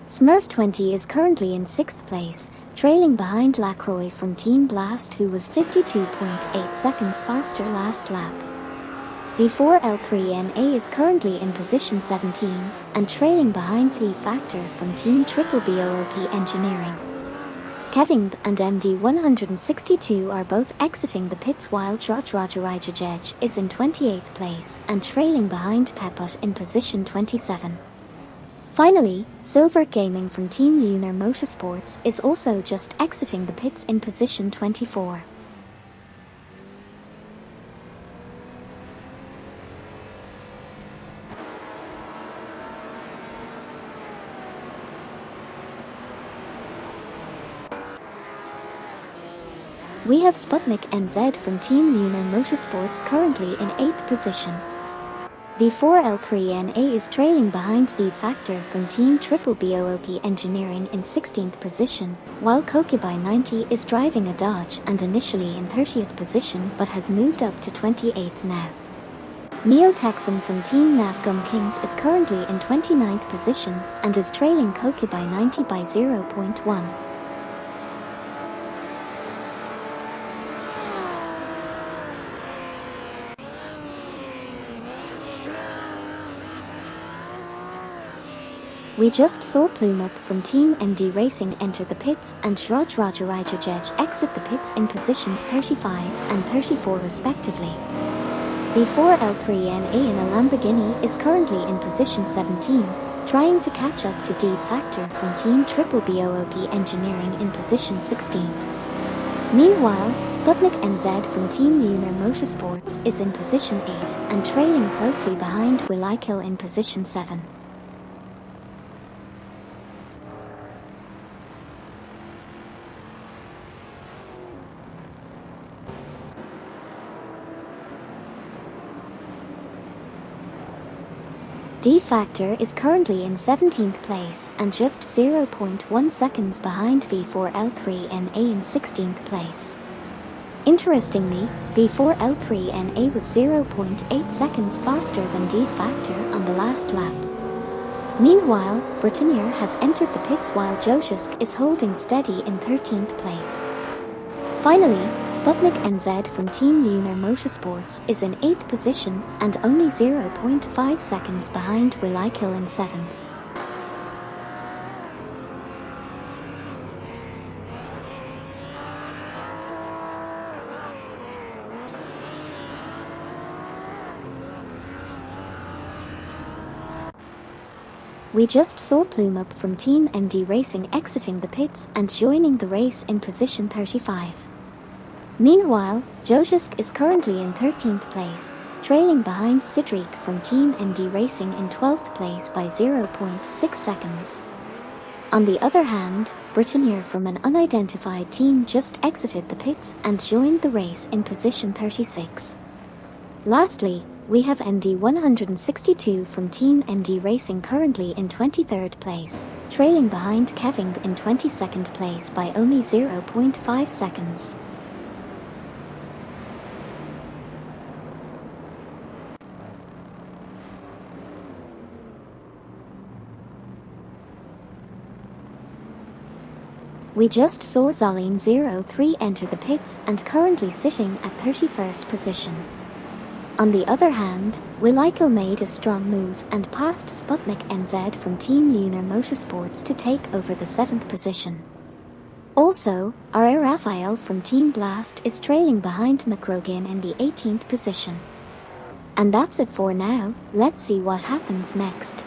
Smurf 20 is currently in 6th place, trailing behind Lacroix from Team Blast, who was 52.8 seconds faster last lap. V4L3NA is currently in position 17 and trailing behind T Factor from Team Triple BOOP Engineering. Kevin and MD 162 are both exiting the pits, while Drojrajajaj is in 28th place and trailing behind Peput in position 27. Finally, Silver Gaming from Team Lunar Motorsports is also just exiting the pits in position 24. We have Sputnik NZ from Team Lunar Motorsports currently in 8th position. V4L3NA is trailing behind D Factor from Team Triple BOOP Engineering in 16th position, while Kokibai 90 is driving a Dodge and initially in 30th position but has moved up to 28th now. Neo Texan from Team Navgum Kings is currently in 29th position and is trailing Kokibai 90 by 0.1. We just saw Plume Up from Team MD Racing enter the pits and Drojrajajaj exit the pits in positions 35 and 34 respectively. V4L3NA in a Lamborghini is currently in position 17, trying to catch up to D Factor from Team Triple BOOP Engineering in position 16. Meanwhile, Sputnik NZ from Team Lunar Motorsports is in position 8 and trailing closely behind Willikil in position 7. D Factor is currently in 17th place and just 0.1 seconds behind V4L3NA in 16th place. Interestingly, V4L3NA was 0.8 seconds faster than D Factor on the last lap. Meanwhile, Britannier has entered the pits while Joshusk is holding steady in 13th place. Finally, Sputnik NZ from Team Lunar Motorsports is in 8th position and only 0.5 seconds behind Willikil in 7th. We just saw Plume Up from Team MD Racing exiting the pits and joining the race in position 35. Meanwhile, Joshusk is currently in 13th place, trailing behind Sidriq from Team MD Racing in 12th place by 0.6 seconds. On the other hand, Britannia from an unidentified team just exited the pits and joined the race in position 36. Lastly, we have MD 162 from Team MD Racing currently in 23rd place, trailing behind Kevin in 22nd place by only 0.5 seconds. We just saw Zolin 03 enter the pits and currently sitting at 31st position. On the other hand, Weatherfield made a strong move and passed Sputnik NZ from Team Lunar Motorsports to take over the 7th position. Also, our Raphael from Team Blast is trailing behind McRogan in the 18th position. And that's it for now. Let's see what happens next.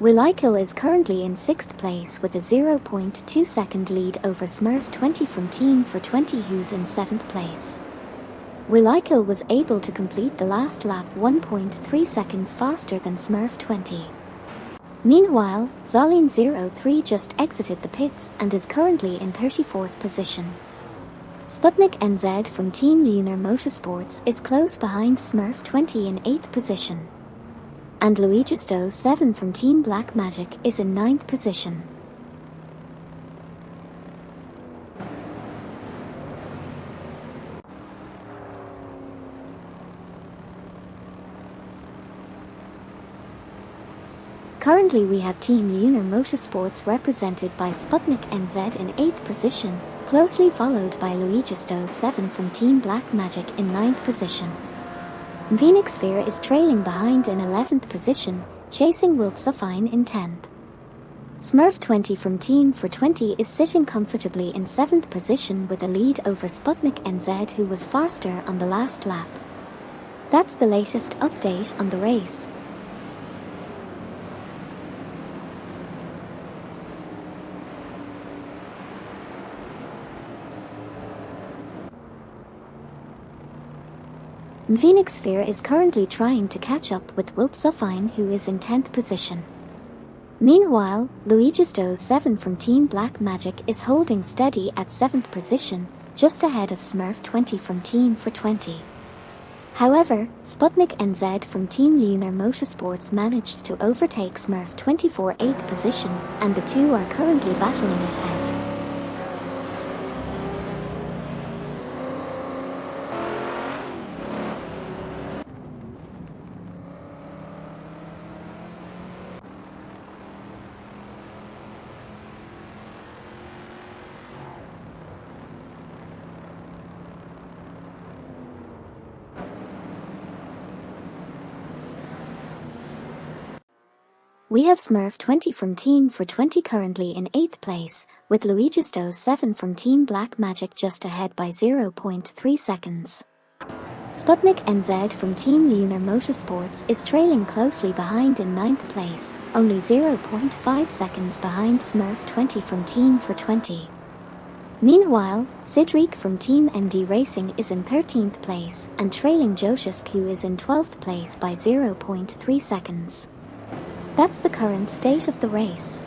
Weatherfield is currently in 6th place with a 0.2 second lead over Smurf 20 from Team for 20 who's in 7th place. Weatherfield was able to complete the last lap 1.3 seconds faster than Smurf 20. Meanwhile, Zolin 03 just exited the pits and is currently in 34th position. Sputnik NZ from Team Lunar Motorsports is close behind Smurf 20 in 8th position. And Luigisto 7 from Team Black Magic is in 9th position. Currently we have Team Lunar Motorsports represented by Sputnik NZ in 8th position, closely followed by Luigisto 7 from Team Black Magic in 9th position. Phoenix Sphere is trailing behind in 11th position, chasing Wilt Suffine in 10th. Smurf 20 from Team for 20 is sitting comfortably in 7th position with a lead over Sputnik NZ who was faster on the last lap. That's the latest update on the race. Phoenix Sphere is currently trying to catch up with Wilt Suffine who is in 10th position. Meanwhile, Luigisto 7 from Team Black Magic is holding steady at 7th position, just ahead of Smurf 20 from Team for 20. However, Sputnik NZ from Team Lunar Motorsports managed to overtake Smurf 20 for 8th position, and the two are currently battling it out. We have Smurf 20 from Team for 20 currently in 8th place, with Luigisto 7 from Team Black Magic just ahead by 0.3 seconds. Sputnik NZ from Team Lunar Motorsports is trailing closely behind in 9th place, only 0.5 seconds behind Smurf 20 from Team for 20. Meanwhile, Cedric from Team MD Racing is in 13th place and trailing Joshusk who is in 12th place by 0.3 seconds. That's the current state of the race.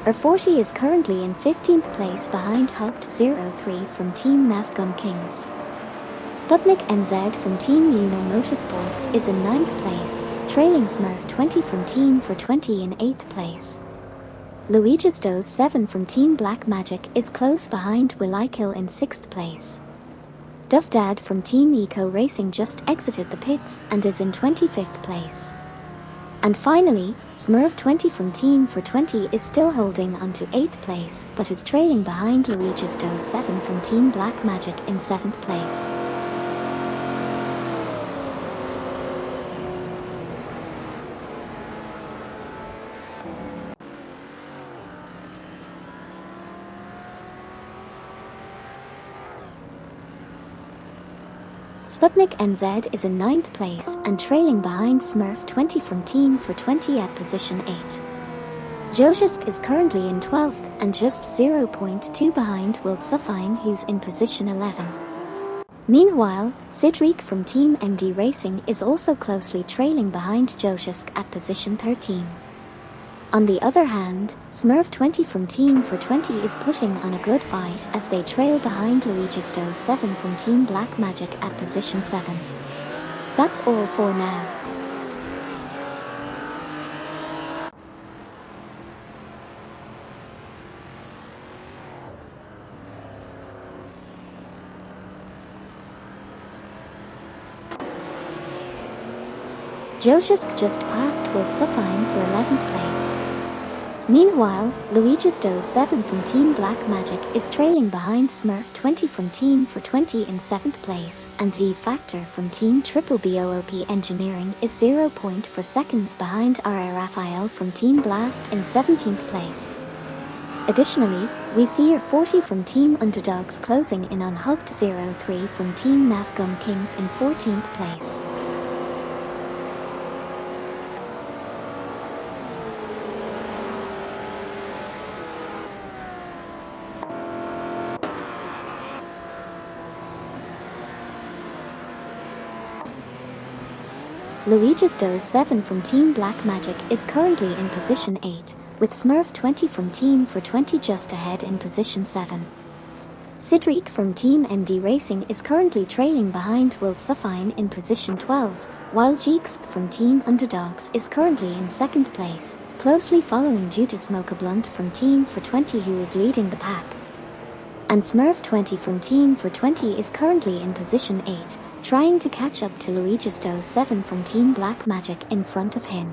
R40 is currently in 15th place behind Hugt 03 from Team Navgum Kings. Sputnik NZ from Team Lunar Motorsports is in 9th place, trailing Smurf 20 from Team for 20 in 8th place. Luigisto 7 from Team Black Magic is close behind Weatherfield in 6th place. Duvdad from Team Eco Racing just exited the pits and is in 25th place. And finally, Smurf 20 from Team for 20 is still holding on to 8th place but is trailing behind Luigisto 7 from Team Black Magic in 7th place. Sputnik NZ is in 9th place and trailing behind Smurf 20 from Team for 20 at position 8. Jojisk is currently in 12th and just 0.2 behind Will Suffine, who's in position 11. Meanwhile, Sidriq from Team MD Racing is also closely trailing behind Jojisk at position 13. On the other hand, Smurf 20 from Team for 20 is putting on a good fight as they trail behind Luigisto 7 from Team Black Magic at position 7. That's all for now. Jojisk just passed Will Suffine for 11th place. Meanwhile, Luigisto 7 from Team Black Magic is trailing behind Smurf 20 from Team for 20 in 7th place, and D Factor from Team Triple BOOP Engineering is 0.4 seconds behind RR Raphael from Team Blast in 17th place. Additionally, we see R40 from Team Underdogs closing in on Hubbed 03 from Team Navgum Kings in 14th place. Luigisto 7 from Team Black Magic is currently in position 8, with Smurf 20 from Team for 20 just ahead in position 7. Sidriq from Team MD Racing is currently trailing behind Will Suffine in position 12, while Jeeks from Team Underdogs is currently in 2nd place, closely following due to Smoke Blunt from Team for 20 who is leading the pack. And Smurf 20 from Team for 20 is currently in position 8, trying to catch up to Luigisto 7 from Team Black Magic in front of him.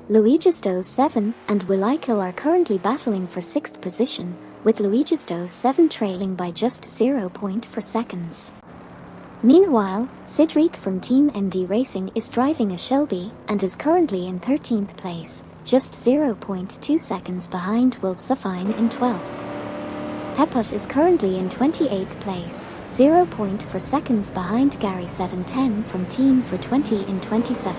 Luigisto 7 and Willikil are currently battling for 6th position, with Luigisto 7 trailing by just 0.4 seconds. Meanwhile, Sidriq from Team MD Racing is driving a Shelby and is currently in 13th place, just 0.2 seconds behind Will Suffine in 12th. Peput is currently in 28th place, 0.4 seconds behind Gary 710 from Team for 20 in 27th.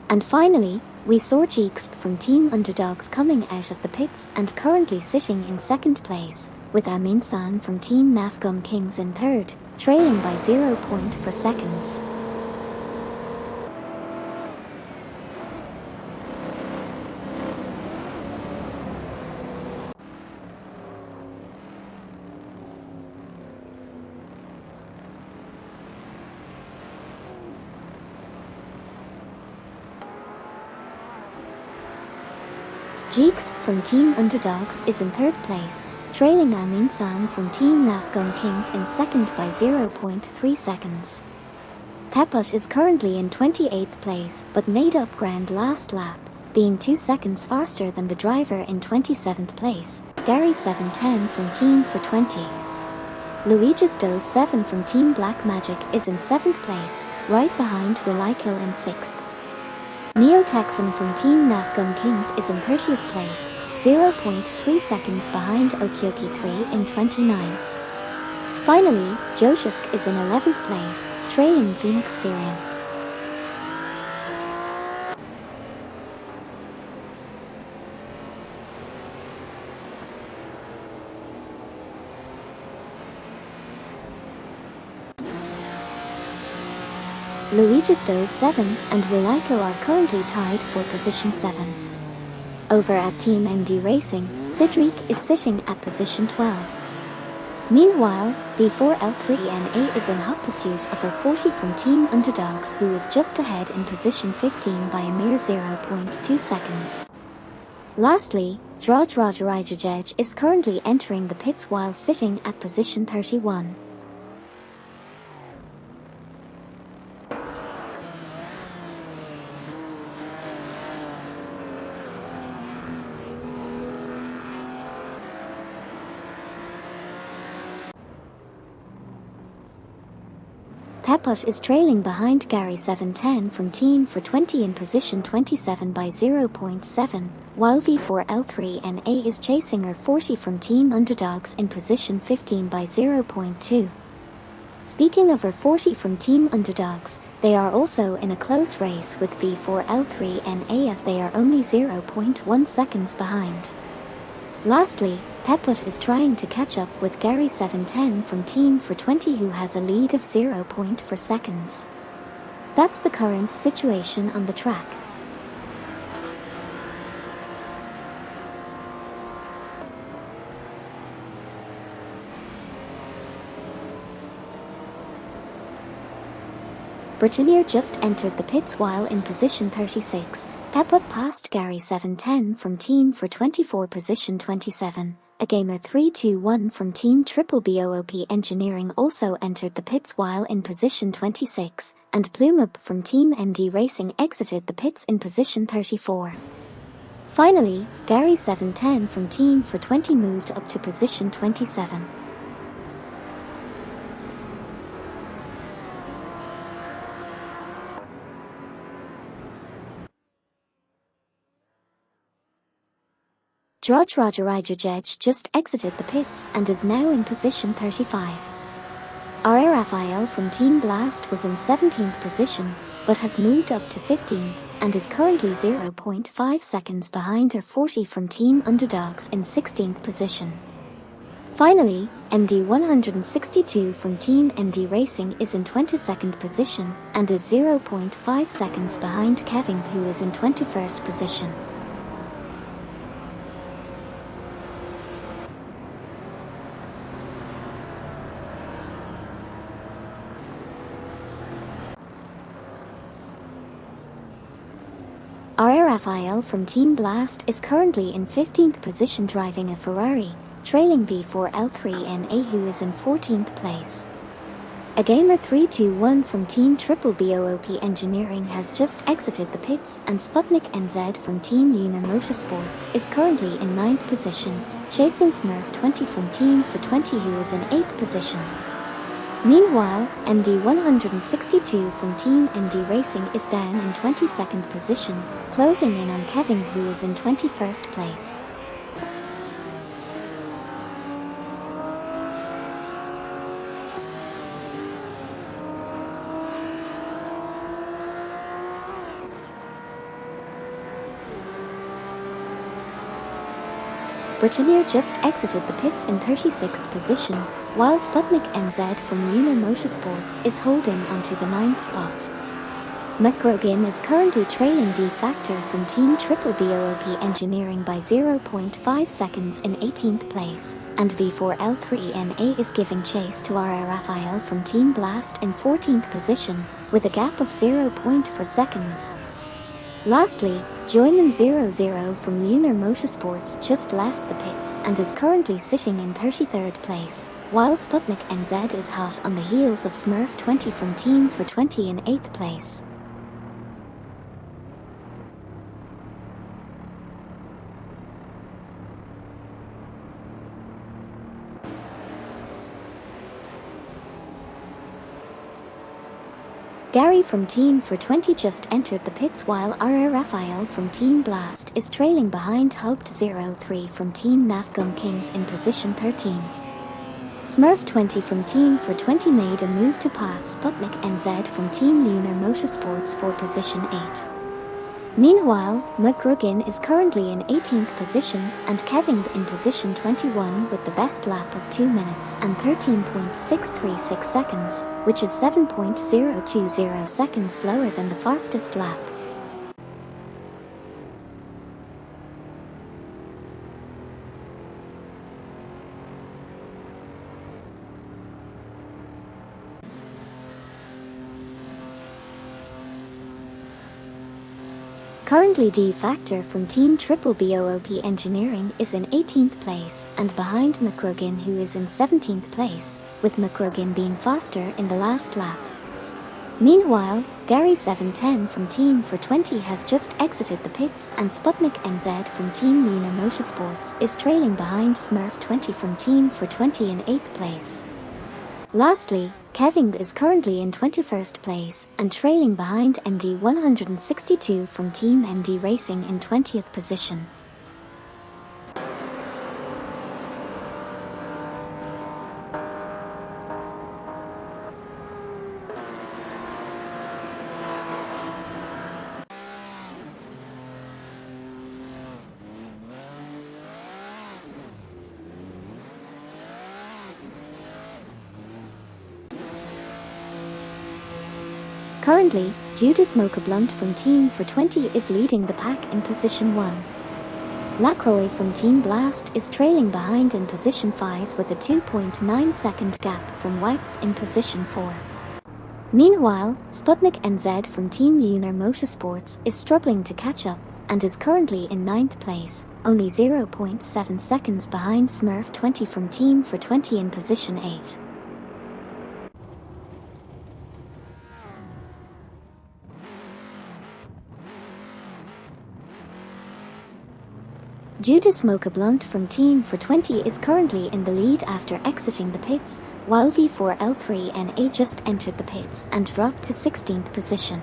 And finally, we saw Jeeks from Team Underdogs coming out of the pits and currently sitting in 2nd place, with Amin-san from Team Navgum Kings in 3rd, trailing by 0.4 seconds. Jeeks from Team Underdogs is in 3rd place, trailing Amin-san from Team Navgum Kings in 2nd by 0.3 seconds. Peput is currently in 28th place but made up ground last lap, being 2 seconds faster than the driver in 27th place, Gary 710 from Team for 20. Luigisto 7 from Team Black Magic is in 7th place, right behind Willikil in 6th. Neotaxon from Team Navgum Kings is in 30th place, 0.3 seconds behind Okyoki 3 in 29th. Finally, Jojisk is in 11th place, trailing Phoenix Furion. Luigisto 7 and Willikil are currently tied for position 7. Over at Team MD Racing, Sidriq is sitting at position 12. Meanwhile, B4L3NA is in hot pursuit of R40 from Team Underdogs, who is just ahead in position 15 by a mere 0.2 seconds. Lastly, Drajrajajajaj is currently entering the pits while sitting at position 31. Pepot is trailing behind Gary 710 from Team for 20 in position 27 by 0.7, while V4L3NA is chasing R40 from Team Underdogs in position 15 by 0.2. Speaking of R40 from Team Underdogs, they are also in a close race with V4L3NA as they are only 0.1 seconds behind. Lastly, Pepot is trying to catch up with Gary 710 from Team for 20 who has a lead of 0.4 seconds. That's the current situation on the track. Bertinier just entered the pits while in position 36. Pepot passed Gary 710 from Team for 24 position 27. A gamer 321 from Team Triple BOOP Engineering also entered the pits while in position 26, and Plumeup from Team MD Racing exited the pits in position 34. Finally, Gary 710 from Team for 20 moved up to position 27. George Rogerij just exited the pits and is now in position 35. R. Raphael from Team Blast was in 17th position, but has moved up to 15th and is currently 0.5 seconds behind R40 from Team Underdogs in 16th position. Finally, MD 162 from Team MD Racing is in 22nd position and is 0.5 seconds behind Kevin, who is in 21st position. R. Raphael from Team Blast is currently in 15th position driving a Ferrari, trailing V4L3NA who is in 14th place. A gamer 321 from Team Triple BOOP Engineering has just exited the pits, and Sputnik NZ from Team Lunar Motorsports is currently in 9th position, chasing Smurf 20 from Team for 20 who is in 8th position. Meanwhile, MD 162 from Team MD Racing is down in 22nd position, closing in on Kevin, who is in 21st place. Bertinier just exited the pits in 36th position, while Sputnik NZ from Lunar Motorsports is holding onto the 9th spot. McGrogan is currently trailing D Factor from Team Triple BOOP Engineering by 0.5 seconds in 18th place, and V4L3NA is giving chase to R. Raphael from Team Blast in 14th position, with a gap of 0.4 seconds. Lastly, Joyman00 from Lunar Motorsports just left the pits and is currently sitting in 33rd place, while Sputnik NZ is hot on the heels of Smurf 20 from Team for 20 in 8th place. Gary from Team for 20 just entered the pits while R. Raphael from Team Blast is trailing behind Hoped03 from Team Nafgum Kings in position 13. Smurf 20 from Team for 20 made a move to pass Sputnik NZ from Team Lunar Motorsports for position 8. Meanwhile, McGrogan is currently in 18th position and Kevin in position 21 with the best lap of 2 minutes and 13.636 seconds, which is 7.020 seconds slower than the fastest lap. Currently D Factor from Team Triple BOOP Engineering is in 18th place and behind McGrogan, who is in 17th place, with McGrogan being faster in the last lap. Meanwhile, Gary 710 from Team for 20 has just exited the pits and Sputnik NZ from Team Lunar Motorsports is trailing behind Smurf 20 from Team for 20 in 8th place. Lastly, Kevin is currently in 21st place and trailing behind MD 162 from Team MD Racing in 20th position. Currently, Judas Smoker Blunt from Team for 20 is leading the pack in position 1. Lacroix from Team Blast is trailing behind in position 5 with a 2.9 second gap from Wipe in position 4. Meanwhile, Sputnik NZ from Team Lunar Motorsports is struggling to catch up and is currently in 9th place, only 0.7 seconds behind Smurf 20 from Team for 20 in position 8. Judas Smoker Blunt from Team for 20 is currently in the lead after exiting the pits, while V4L3NA just entered the pits and dropped to 16th position.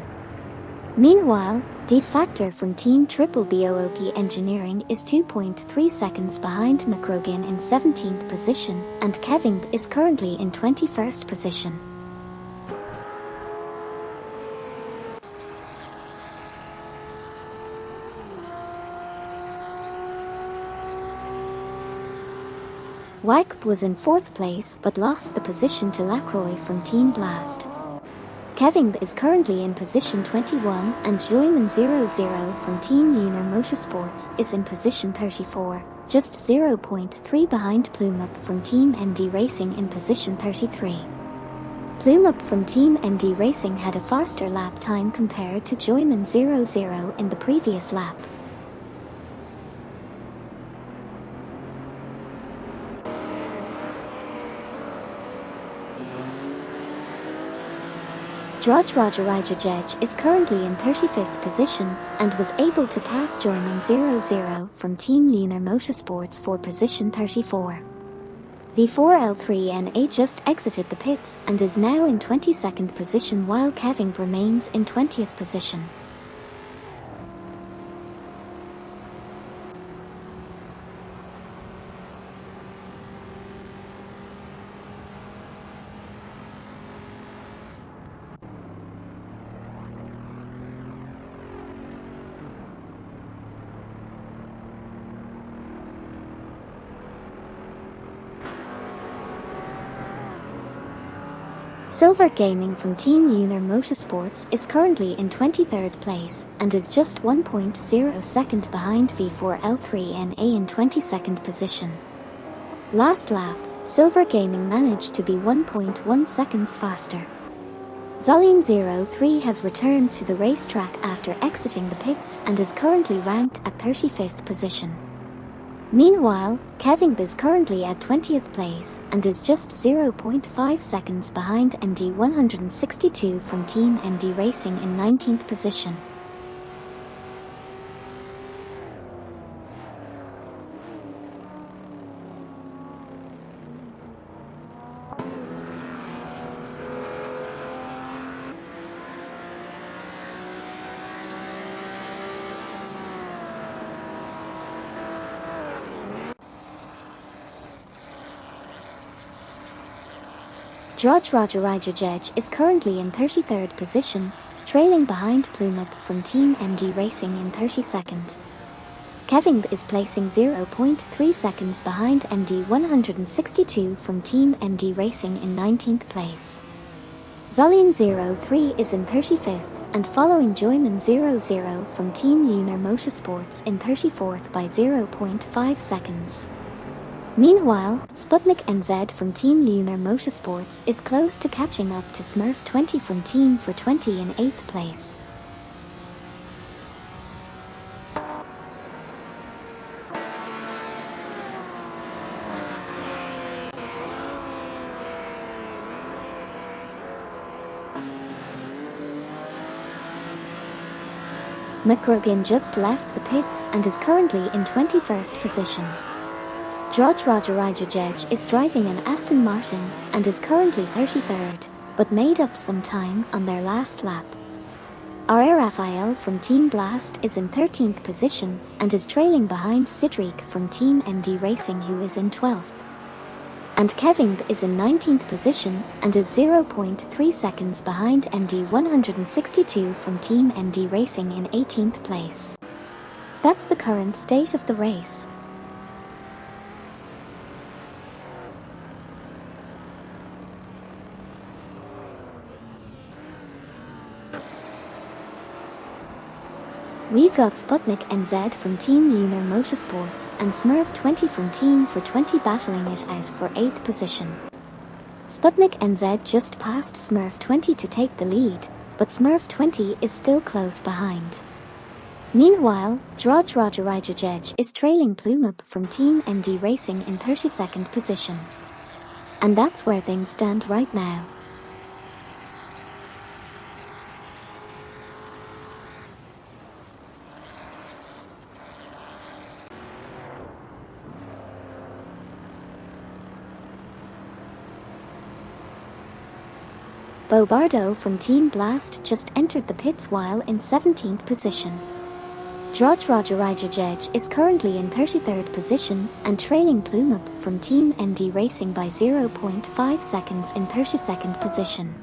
Meanwhile, De Factor from Team Triple BOOP Engineering is 2.3 seconds behind McRogan in 17th position, and Kevin is currently in 21st position. Wyke was in 4th place but lost the position to Lacroix from Team Blast. Kevin is currently in position 21 and Joyman00 from Team Lunar Motorsports is in position 34, just 0.3 behind Plumeup from Team MD Racing in position 33. Plumeup from Team MD Racing had a faster lap time compared to Joyman00 in the previous lap. Drudge Roger Rijajej is currently in 35th position and was able to pass Joyman00 from Team Lunar Motorsports for position 34. V4L3NA just exited the pits and is now in 22nd position while Kevin remains in 20th position. Silver Gaming from Team Lunar Motorsports is currently in 23rd place and is just 1.0 second behind V4L3NA in 22nd position. Last lap, Silver Gaming managed to be 1.1 seconds faster. Zolline03 has returned to the racetrack after exiting the pits and is currently ranked at 35th position. Meanwhile, Kevin is currently at 20th place and is just 0.5 seconds behind MD 162 from Team MD Racing in 19th position. Drudge Roger Rijajej is currently in 33rd position, trailing behind Plumeup from Team MD Racing in 32nd. Kevin is placing 0.3 seconds behind MD 162 from Team MD Racing in 19th place. Zolline03 is in 35th and following Joyman00 from Team Lunar Motorsports in 34th by 0.5 seconds. Meanwhile, Sputnik NZ from Team Lunar Motorsports is close to catching up to Smurf 20 from Team for 20 in 8th place. McRogan just left the pits and is currently in 21st position. Drudge Roger Rijajej is driving an Aston Martin and is currently 33rd, but made up some time on their last lap. R.A. Raphael from Team Blast is in 13th position and is trailing behind Cedric from Team MD Racing, who is in 12th. And Kevin is in 19th position and is 0.3 seconds behind MD 162 from Team MD Racing in 18th place. That's the current state of the race. We've got Sputnik NZ from Team Lunar Motorsports and Smurf 20 from Team for 20 battling it out for 8th position. Sputnik NZ just passed Smurf 20 to take the lead, but Smurf 20 is still close behind. Meanwhile, Droj Rajarajajej is trailing Plumeup from Team MD Racing in 32nd position. And that's where things stand right now. Bobardo from Team Blast just entered the pits while in 17th position. Droj Rajarajajej is currently in 33rd position and trailing Plumeup from Team MD Racing by 0.5 seconds in 32nd position.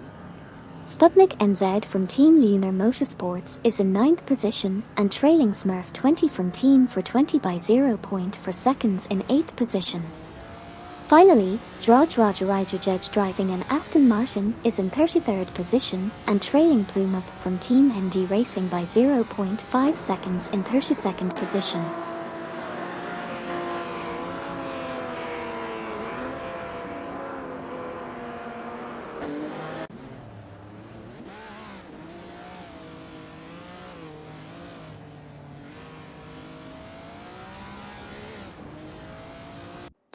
Sputnik NZ from Team Lunar Motorsports is in 9th position and trailing Smurf 20 from Team for 20 by 0.4 seconds in 8th position. Finally, Droj Rajarajajej driving an Aston Martin is in 33rd position and trailing Plumeup from Team MD Racing by 0.5 seconds in 32nd position.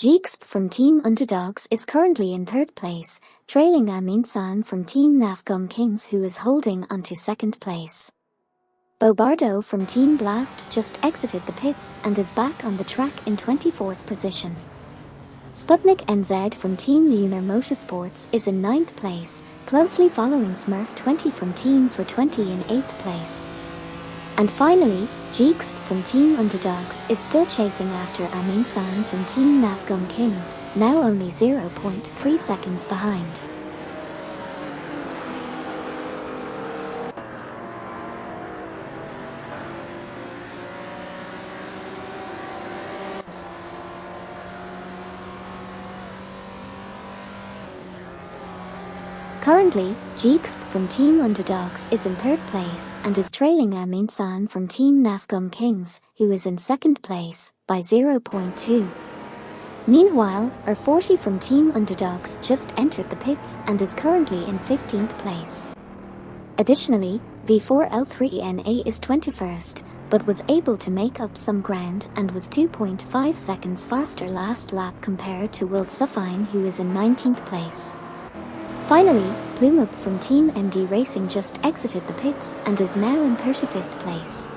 Jeexp from Team Underdogs is currently in 3rd place, trailing Amin San from Team Nafgum Kings, who is holding onto 2nd place. Bobardo from Team Blast just exited the pits and is back on the track in 24th position. Sputnik NZ from Team Lunar Motorsports is in 9th place, closely following Smurf 20 from Team for 20 in 8th place. And finally, Jeexp from Team Underdogs is still chasing after Amin San from Team Nafgum Kings, now only 0.3 seconds behind. Currently, Jeexp from Team Underdogs is in 3rd place and is trailing Amin San from Team Nafgum Kings, who is in 2nd place, by 0.2. Meanwhile, R40 from Team Underdogs just entered the pits and is currently in 15th place. Additionally, V4L3NA is 21st, but was able to make up some ground and was 2.5 seconds faster last lap compared to Will Suffine, who is in 19th place. Finally, Plumeup from Team MD Racing just exited the pits and is now in 35th place.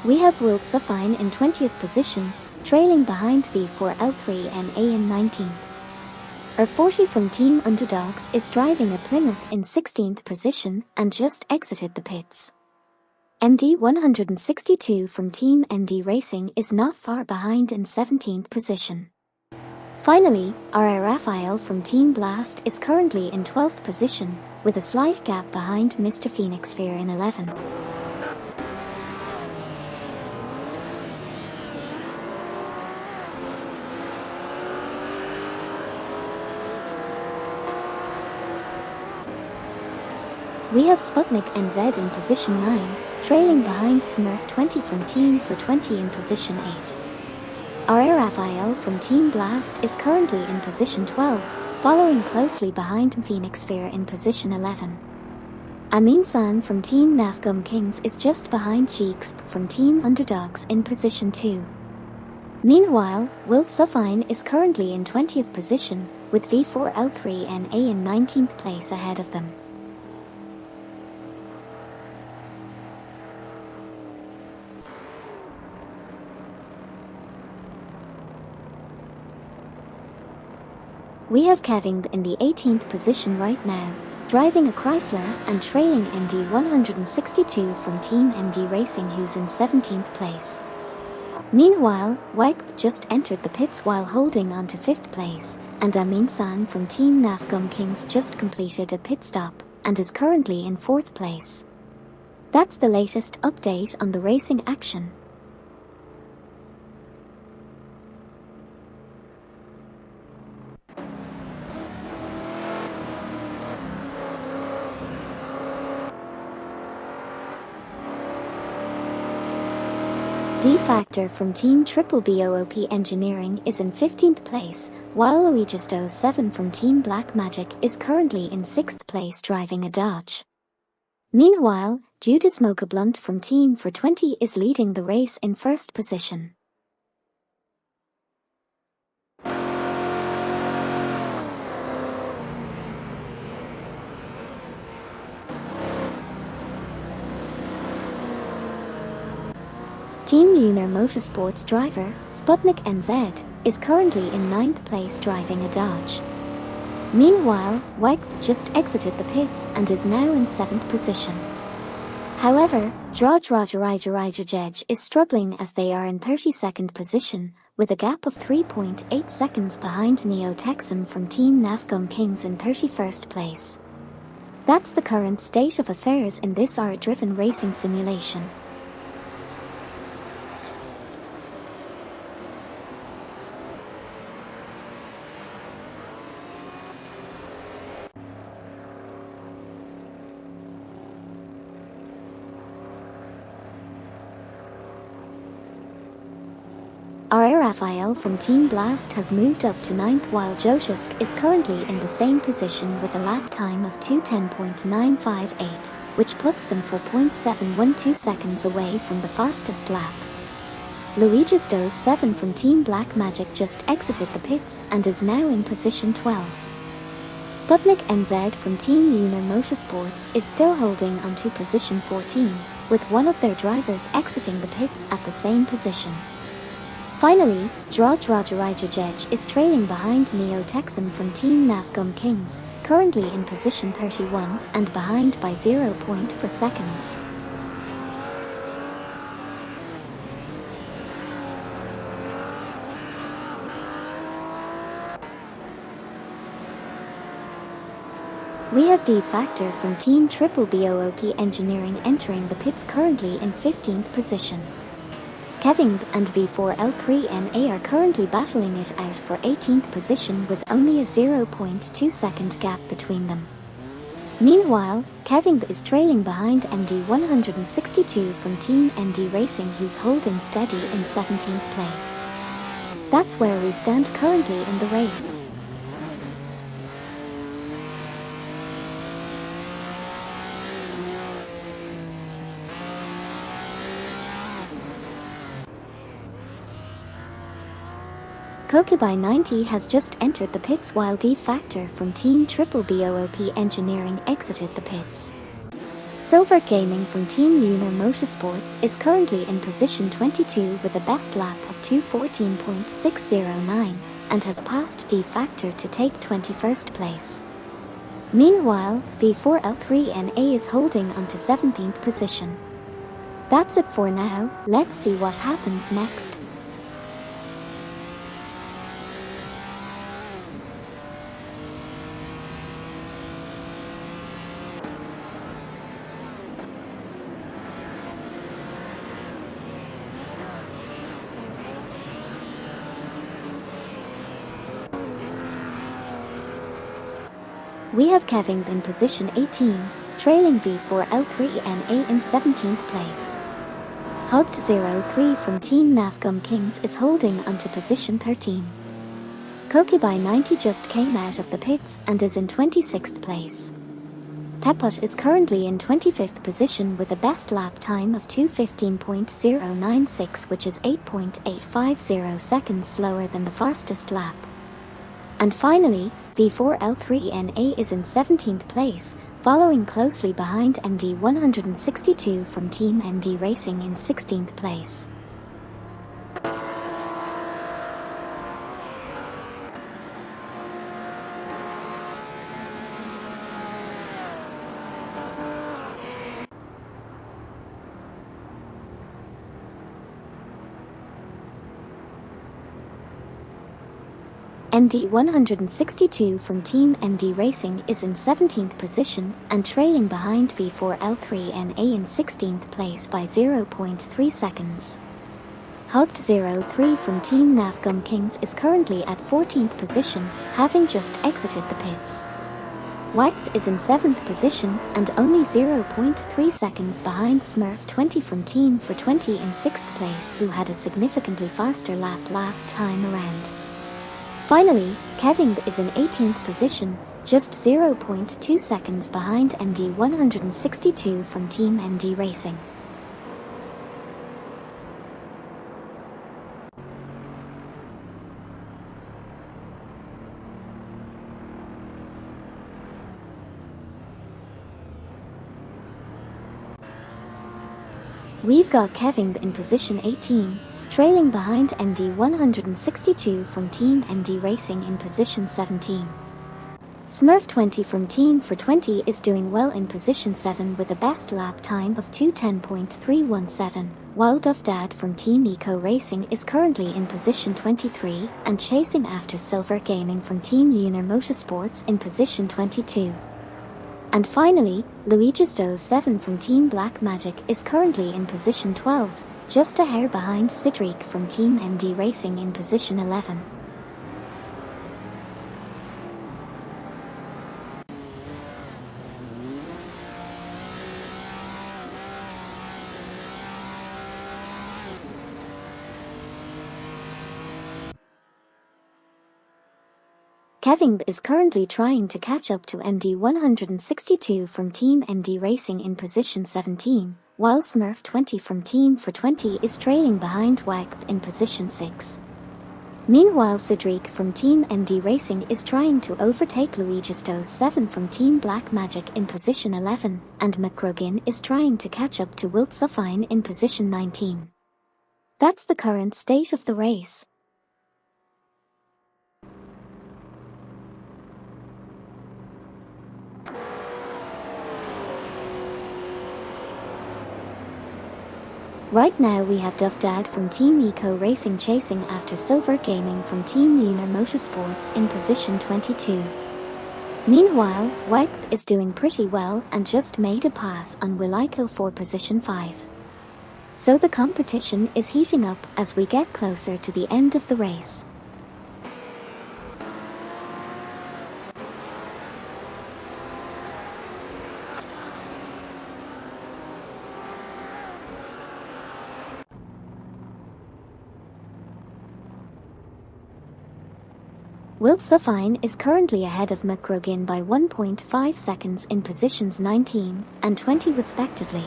We have Will Suffine in 20th position, trailing behind V4L3NA in 19th. R40 from Team Underdogs is driving a Plymouth in 16th position and just exited the pits. MD 162 from Team MD Racing is not far behind in 17th position. Finally, R.A. Raphael from Team Blast is currently in 12th position, with a slight gap behind Mr. Phoenix Fear in 11th. We have Sputnik NZ in position 9, trailing behind Smurf 20 from Team for 20 in position 8. R.A. Raphael from Team Blast is currently in position 12, following closely behind Phoenix Fear in position 11. Amin San from Team Nafgum Kings is just behind Jeexp from Team Underdogs in position 2. Meanwhile, Will Suffine is currently in 20th position, with V4L3NA in 19th place ahead of them. We have Kevin in the 18th position right now, driving a Chrysler and trailing MD 162 from Team MD Racing, who's in 17th place. Meanwhile, Wijk just entered the pits while holding on to 5th place, and Amin San from Team Nafgum Kings just completed a pit stop and is currently in 4th place. That's the latest update on the racing action. D-Factor from Team Triple BOOP Engineering is in 15th place, while Luigisto 7 from Team Black Magic is currently in 6th place driving a Dodge. Meanwhile, Judas Mocha Blunt from Team 420 is leading the race in 1st position. Team Lunar Motorsports driver, Sputnik NZ, is currently in 9th place driving a Dodge. Meanwhile, Wijk just exited the pits and is now in 7th position. However, Drajrajaj is struggling as they are in 32nd position, with a gap of 3.8 seconds behind Neo Texum from Team Nafgum Kings in 31st place. That's the current state of affairs in this art-driven racing simulation. R. Raphael from Team Blast has moved up to 9th, while Joshua is currently in the same position with a lap time of 2:10.958, which puts them 4.712 seconds away from the fastest lap. Luigisto 7 from Team Black Magic just exited the pits and is now in position 12. Sputnik NZ from Team Lunar Motorsports is still holding on to position 14, with one of their drivers exiting the pits at the same position. Finally, Drajrajaj is trailing behind Neo Texum from Team Nafgum Kings, currently in position 31 and behind by 0.4 seconds. We have D-Factor from Team Triple BOOP Engineering entering the pits currently in 15th position. Kevin and V4L3NA are currently battling it out for 18th position with only a 0.2 second gap between them. Meanwhile, Kevin is trailing behind MD 162 from Team MD Racing, who's holding steady in 17th place. That's where we stand currently in the race. Kokubai 90 has just entered the pits, while D-Factor from Team Triple BOOP Engineering exited the pits. Silver Gaming from Team Lunar Motorsports is currently in position 22 with a best lap of 2:14.609 and has passed D-Factor to take 21st place. Meanwhile, V4L3NA is holding on to 17th position. That's it for now, let's see what happens next. We have Kevin in position 18, trailing V4L3NA in 17th place. Hugged03 from Team Nafgum Kings is holding onto position 13. Kokubai 90 just came out of the pits and is in 26th place. Pepot is currently in 25th position with a best lap time of 2:15.096, which is 8.850 seconds slower than the fastest lap. And finally, V4L3NA is in 17th place, following closely behind MD 162 from Team MD Racing in 16th place. MD 162 from Team MD Racing is in 17th position and trailing behind V4L3NA in 16th place by 0.3 seconds. Hugged 03 from Team Navgum Kings is currently at 14th position, having just exited the pits. Wipe is in 7th position and only 0.3 seconds behind Smurf 20 from Team for 20 in 6th place, who had a significantly faster lap last time around. Finally, Kevin is in 18th position, just 0.2 seconds behind MD 162 from Team MD Racing. We've got Kevin in position 18, trailing behind MD 162 from Team MD Racing in position 17. Smurf 20 from Team for 20 is doing well in position 7 with a best lap time of 2:10.317, while Duff Dad from Team Eco Racing is currently in position 23 and chasing after Silver Gaming from Team Lunar Motorsports in position 22. And finally, Luigisto 7 from Team Black Magic is currently in position 12, just a hair behind Cedric from Team MD Racing in position 11. Kevin is currently trying to catch up to MD 162 from Team MD Racing in position 17, while Smurf 20 from Team for 20 is trailing behind Wipe in position 6. Meanwhile, Cedric from Team MD Racing is trying to overtake Luigisto 7 from Team Black Magic in position 11, and McRogan is trying to catch up to Wilt Suffine in position 19. That's the current state of the race. Right now we have Duff Dad from Team Eco Racing chasing after Silver Gaming from Team Lunar Motorsports in position 22. Meanwhile, Wipe is doing pretty well and just made a pass on Willikill for position 5. So the competition is heating up as we get closer to the end of the race. Wilt Suffine is currently ahead of McRogan by 1.5 seconds in positions 19 and 20 respectively.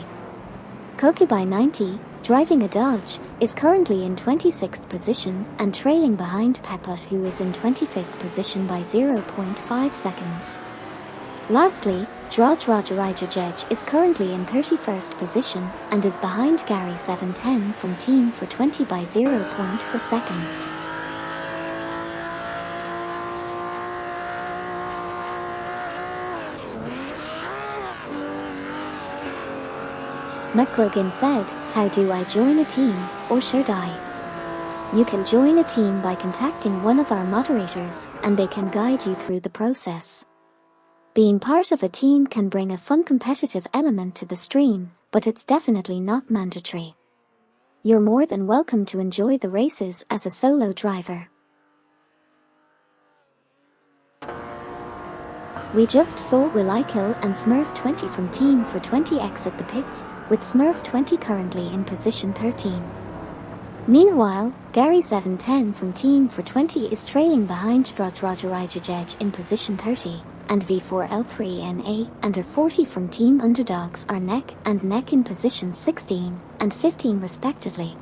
Koki by 90, driving a Dodge, is currently in 26th position and trailing behind Peput, who is in 25th position by 0.5 seconds. Lastly, Drajrajajaj is currently in 31st position and is behind Gary 710 from Team for 20 by 0.4 seconds. McRogan said, "How do I join a team, or should I?" You can join a team by contacting one of our moderators, and they can guide you through the process. Being part of a team can bring a fun competitive element to the stream, but it's definitely not mandatory. You're more than welcome to enjoy the races as a solo driver. We just saw Willikill and Smurf 20 from Team for 20 exit the pits, with Smurf 20 currently in position 13. Meanwhile, Gary 710 from Team for 20 is trailing behind Drajrajajaj in position 30, and V4L3NA and R40 from Team Underdogs are neck and neck in positions 16 and 15 respectively.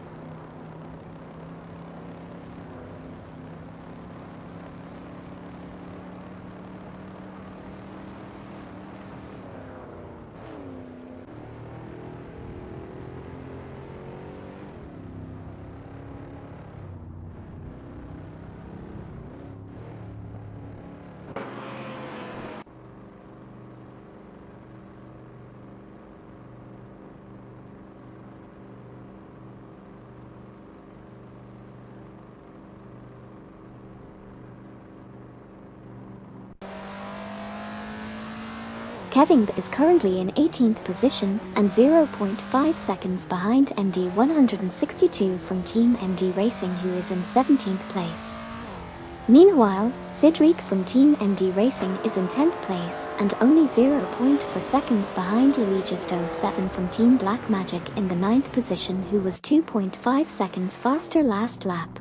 Kevin is currently in 18th position and 0.5 seconds behind MD 162 from Team MD Racing, who is in 17th place. Meanwhile, Cedric from Team MD Racing is in 10th place and only 0.4 seconds behind Luigi 7 from Team Black Magic in the 9th position, who was 2.5 seconds faster last lap.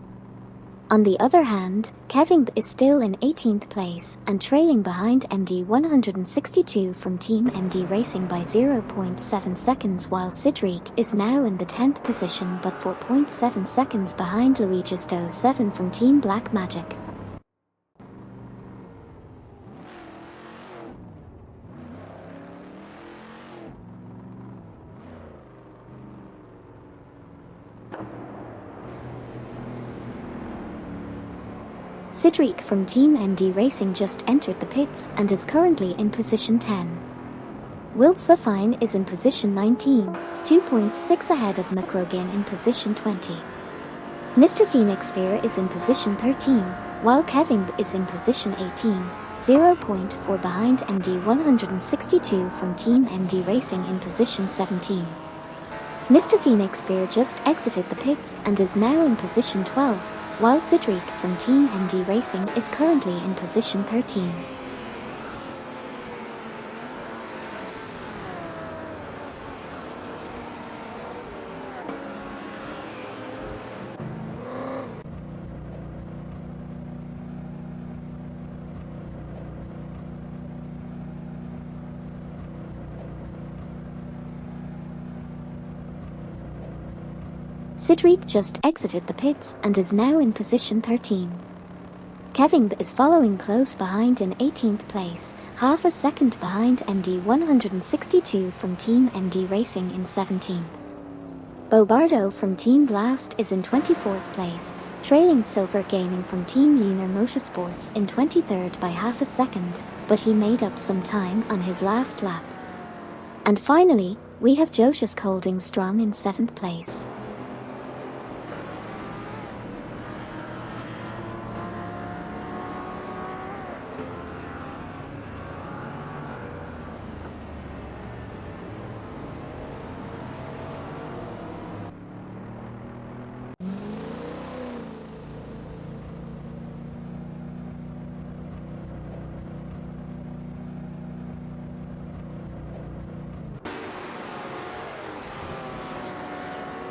On the other hand, Kevin is still in 18th place and trailing behind MD 162 from Team MD Racing by 0.7 seconds, while Cedric is now in the 10th position but 4.7 seconds behind Luigi 7 from Team Black Magic. Cedric from Team MD Racing just entered the pits and is currently in position 10. Will Suffine is in position 19, 2.6 ahead of McRogan in position 20. Mr. Phoenix Fear is in position 13, while Kevin is in position 18, 0.4 behind MD 162 from Team MD Racing in position 17. Mr. Phoenix Fear just exited the pits and is now in position 12, while Cedric from Team MD Racing is currently in position 13. Cedric just exited the pits and is now in position 13. Kevin is following close behind in 18th place, half a second behind MD 162 from Team MD Racing in 17th. Bobardo from Team Blast is in 24th place, trailing Silver Gaming from Team Lunar Motorsports in 23rd by half a second, but he made up some time on his last lap. And finally, we have Josiusk holding strong in 7th place.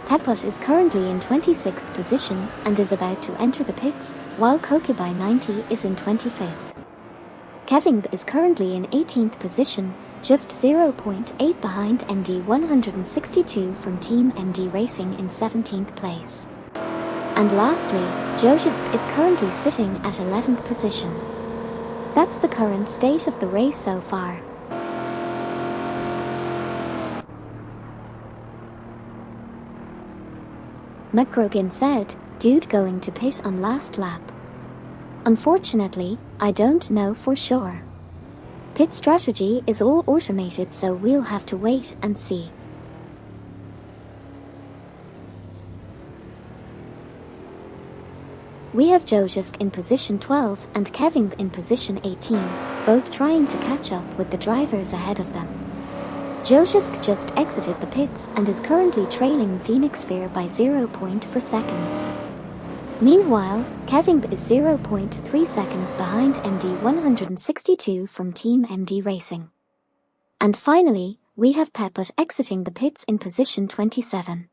Pepot is currently in 26th position and is about to enter the pits, while Kokubai 90 is in 25th. Kevin is currently in 18th position, just 0.8 behind MD 162 from Team MD Racing in 17th place. And lastly, Josiusk is currently sitting at 11th position. That's the current state of the race so far. McRogan said, "Dude going to pit on last lap." Unfortunately, I don't know for sure. Pit strategy is all automated, so we'll have to wait and see. We have Josiusk in position 12 and Kevin in position 18, both trying to catch up with the drivers ahead of them. Josiusk just exited the pits and is currently trailing Phoenix Fear by 0.4 seconds. Meanwhile, Kevin is 0.3 seconds behind MD 162 from Team MD Racing. And finally, we have Pepot exiting the pits in position 27.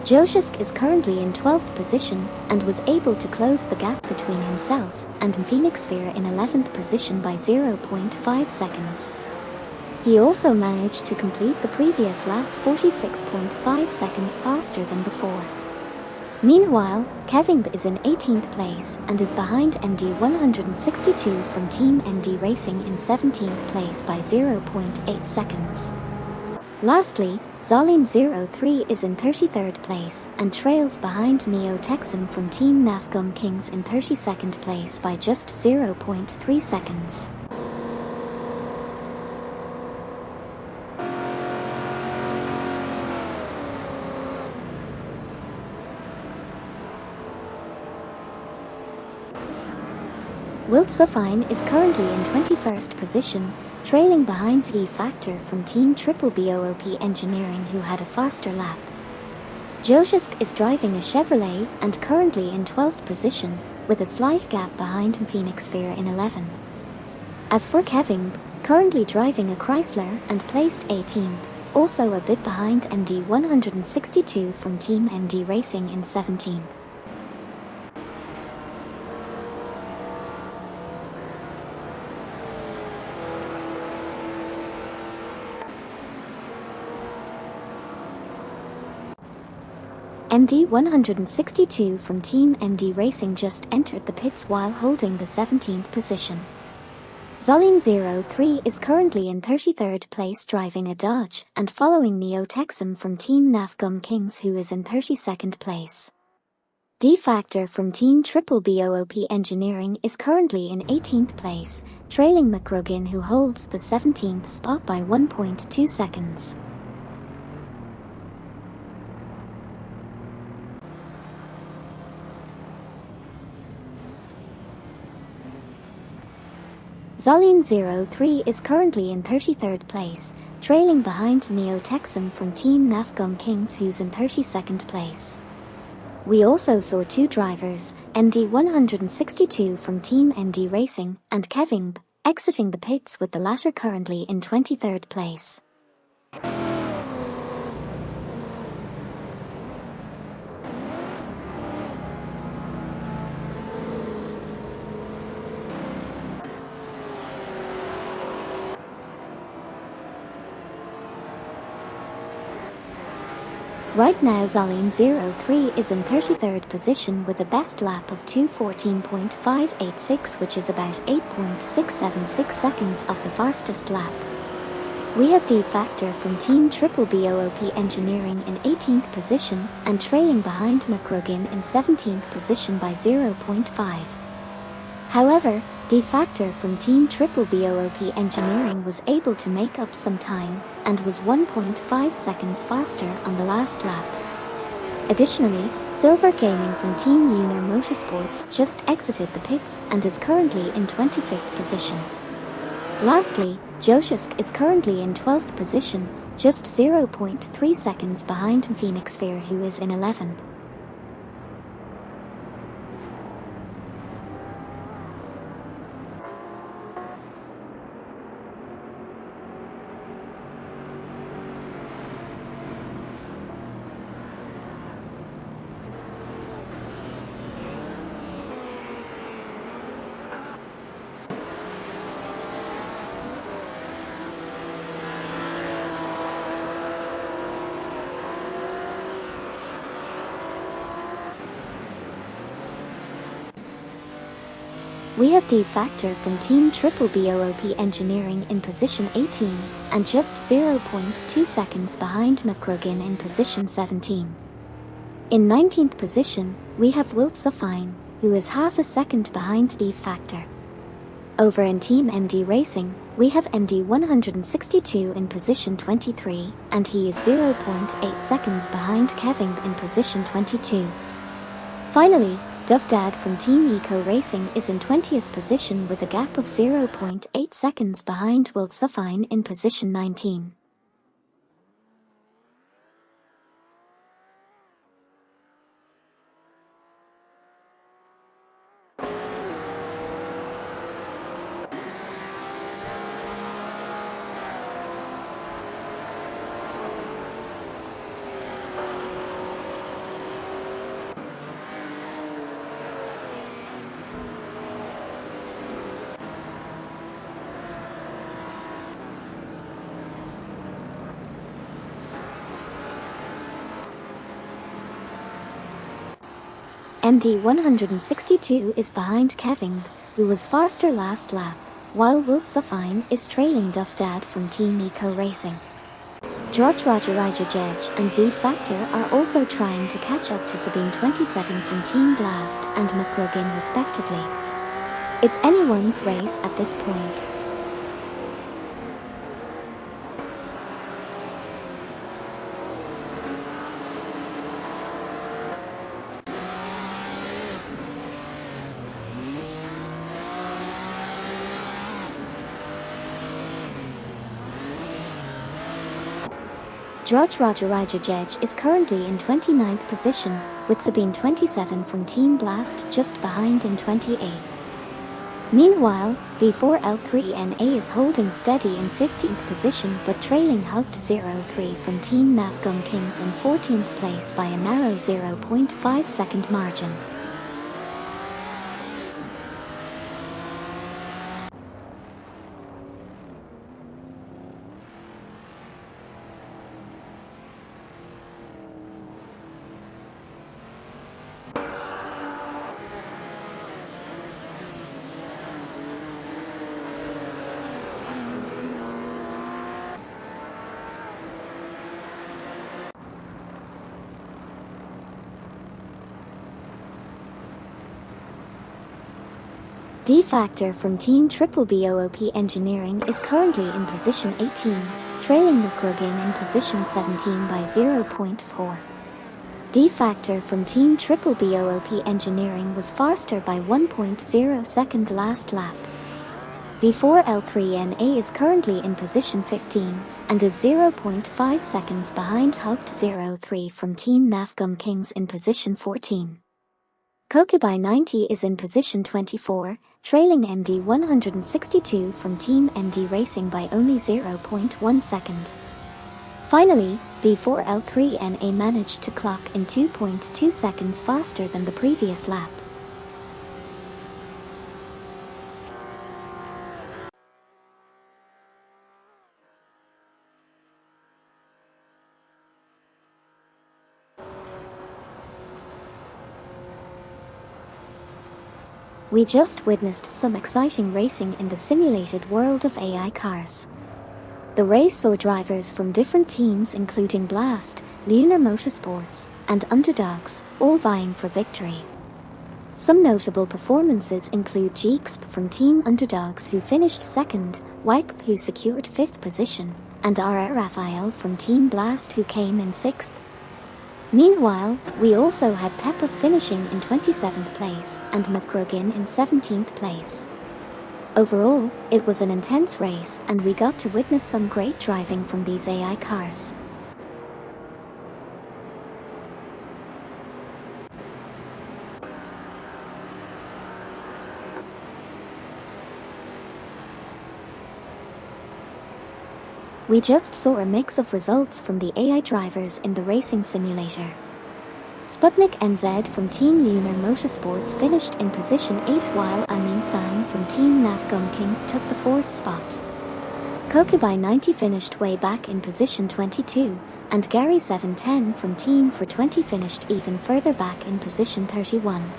Josiusk is currently in 12th position and was able to close the gap between himself and Phoenix Fear in 11th position by 0.5 seconds. He also managed to complete the previous lap 46.5 seconds faster than before. Meanwhile, Kevin is in 18th place and is behind MD162 from Team MD Racing in 17th place by 0.8 seconds. Lastly, Zolin03 is in 33rd place and trails behind Neo Texan from Team Nafgum Kings in 32nd place by just 0.3 seconds. Wilt Suffine is currently in 21st position, trailing behind E-Factor from Team Triple BOOP Engineering who had a faster lap. Joshsk is driving a Chevrolet and currently in 12th position, with a slight gap behind Phoenix Fear in 11th. As for Kevin, currently driving a Chrysler and placed 18th, also a bit behind MD162 from Team MD Racing in 17th. MD162 from Team MD Racing just entered the pits while holding the 17th position. Zolin03 is currently in 33rd place driving a Dodge and following Neo Texan from Team Nafgum Kings who is in 32nd place. D-Factor from Team Triple BOOP Engineering is currently in 18th place, trailing McRogan who holds the 17th spot by 1.2 seconds. Zolin03 is currently in 33rd place, trailing behind Neo Texan from Team Nafgum Kings who's in 32nd place. We also saw two drivers, MD162 from Team MD Racing and Kevin, exiting the pits with the latter currently in 23rd place. Right now Zolin03 is in 33rd position with a best lap of 2:14.586 which is about 8.676 seconds of the fastest lap. We have D-Factor from Team Triple BOOP Engineering in 18th position and trailing behind McRogan in 17th position by 0.5. However, D-Factor from Team Triple BOOP Engineering was able to make up some time and was 1.5 seconds faster on the last lap. Additionally, Silver Gaming from Team Lunar Motorsports just exited the pits and is currently in 25th position. Lastly, Joshsk is currently in 12th position, just 0.3 seconds behind Phoenix Fear who is in 11th. We have D-Factor from Team Triple BOOP Engineering in position 18 and just 0.2 seconds behind McRogan in position 17. In 19th position, we have Wilt Suffine, who is half a second behind D-Factor. Over in Team MD Racing, we have MD162 in position 23 and he is 0.8 seconds behind Kevin in position 22. Finally, Dovdad from Team Eco Racing is in 20th position with a gap of 0.8 seconds behind Wilt Suffine in position 19. MD162 is behind Kevin, who was faster last lap, while Wiltsofine is trailing Duff Dad from Team Eco Racing. George Rajarajajej and D Factor are also trying to catch up to Sabine 27 from Team Blast and McGuigan respectively. It's anyone's race at this point. George Rajarajajej is currently in 29th position, with Sabine 27 from Team Blast just behind in 28th. Meanwhile, V4L3NA is holding steady in 15th position but trailing Hugged 03 from Team Navgum Kings in 14th place by a narrow 0.5 second margin. D Factor from Team Triple BOOP Engineering is currently in position 18, trailing McGuigan in position 17 by 0.4. D Factor from Team Triple BOOP Engineering was faster by 1.0 second last lap. V4L3NA is currently in position 15 and is 0.5 seconds behind Hugged 03 from Team Navgum Kings in position 14. Kokubai 90 is in position 24, trailing MD162 from Team MD Racing by only 0.1 second. Finally, V4L3NA managed to clock in 2.2 seconds faster than the previous lap. We just witnessed some exciting racing in the simulated world of AI cars. The race saw drivers from different teams including Blast, Lunar Motorsports, and Underdogs, all vying for victory. Some notable performances include Jeexp from Team Underdogs who finished second, Wipe who secured 5th position, and RR Raphael from Team Blast who came in 6th. Meanwhile, we also had Pepper finishing in 27th place and McGuigan in 17th place. Overall, it was an intense race and we got to witness some great driving from these AI cars. We just saw a mix of results from the AI drivers in the racing simulator. Sputnik NZ from Team Lunar Motorsports finished in position 8 while Amin Sang from Team Navgum Kings took the 4th spot. Kokubai 90 finished way back in position 22, and Gary 710 from Team for 20 finished even further back in position 31.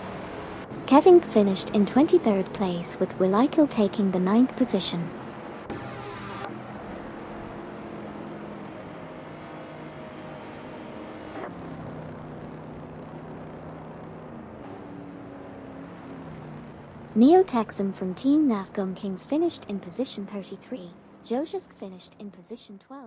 Kevin finished in 23rd place with Wilikil taking the 9th position. Neotaxum from Team Navgum Kings finished in position 33, Jojusk finished in position 12.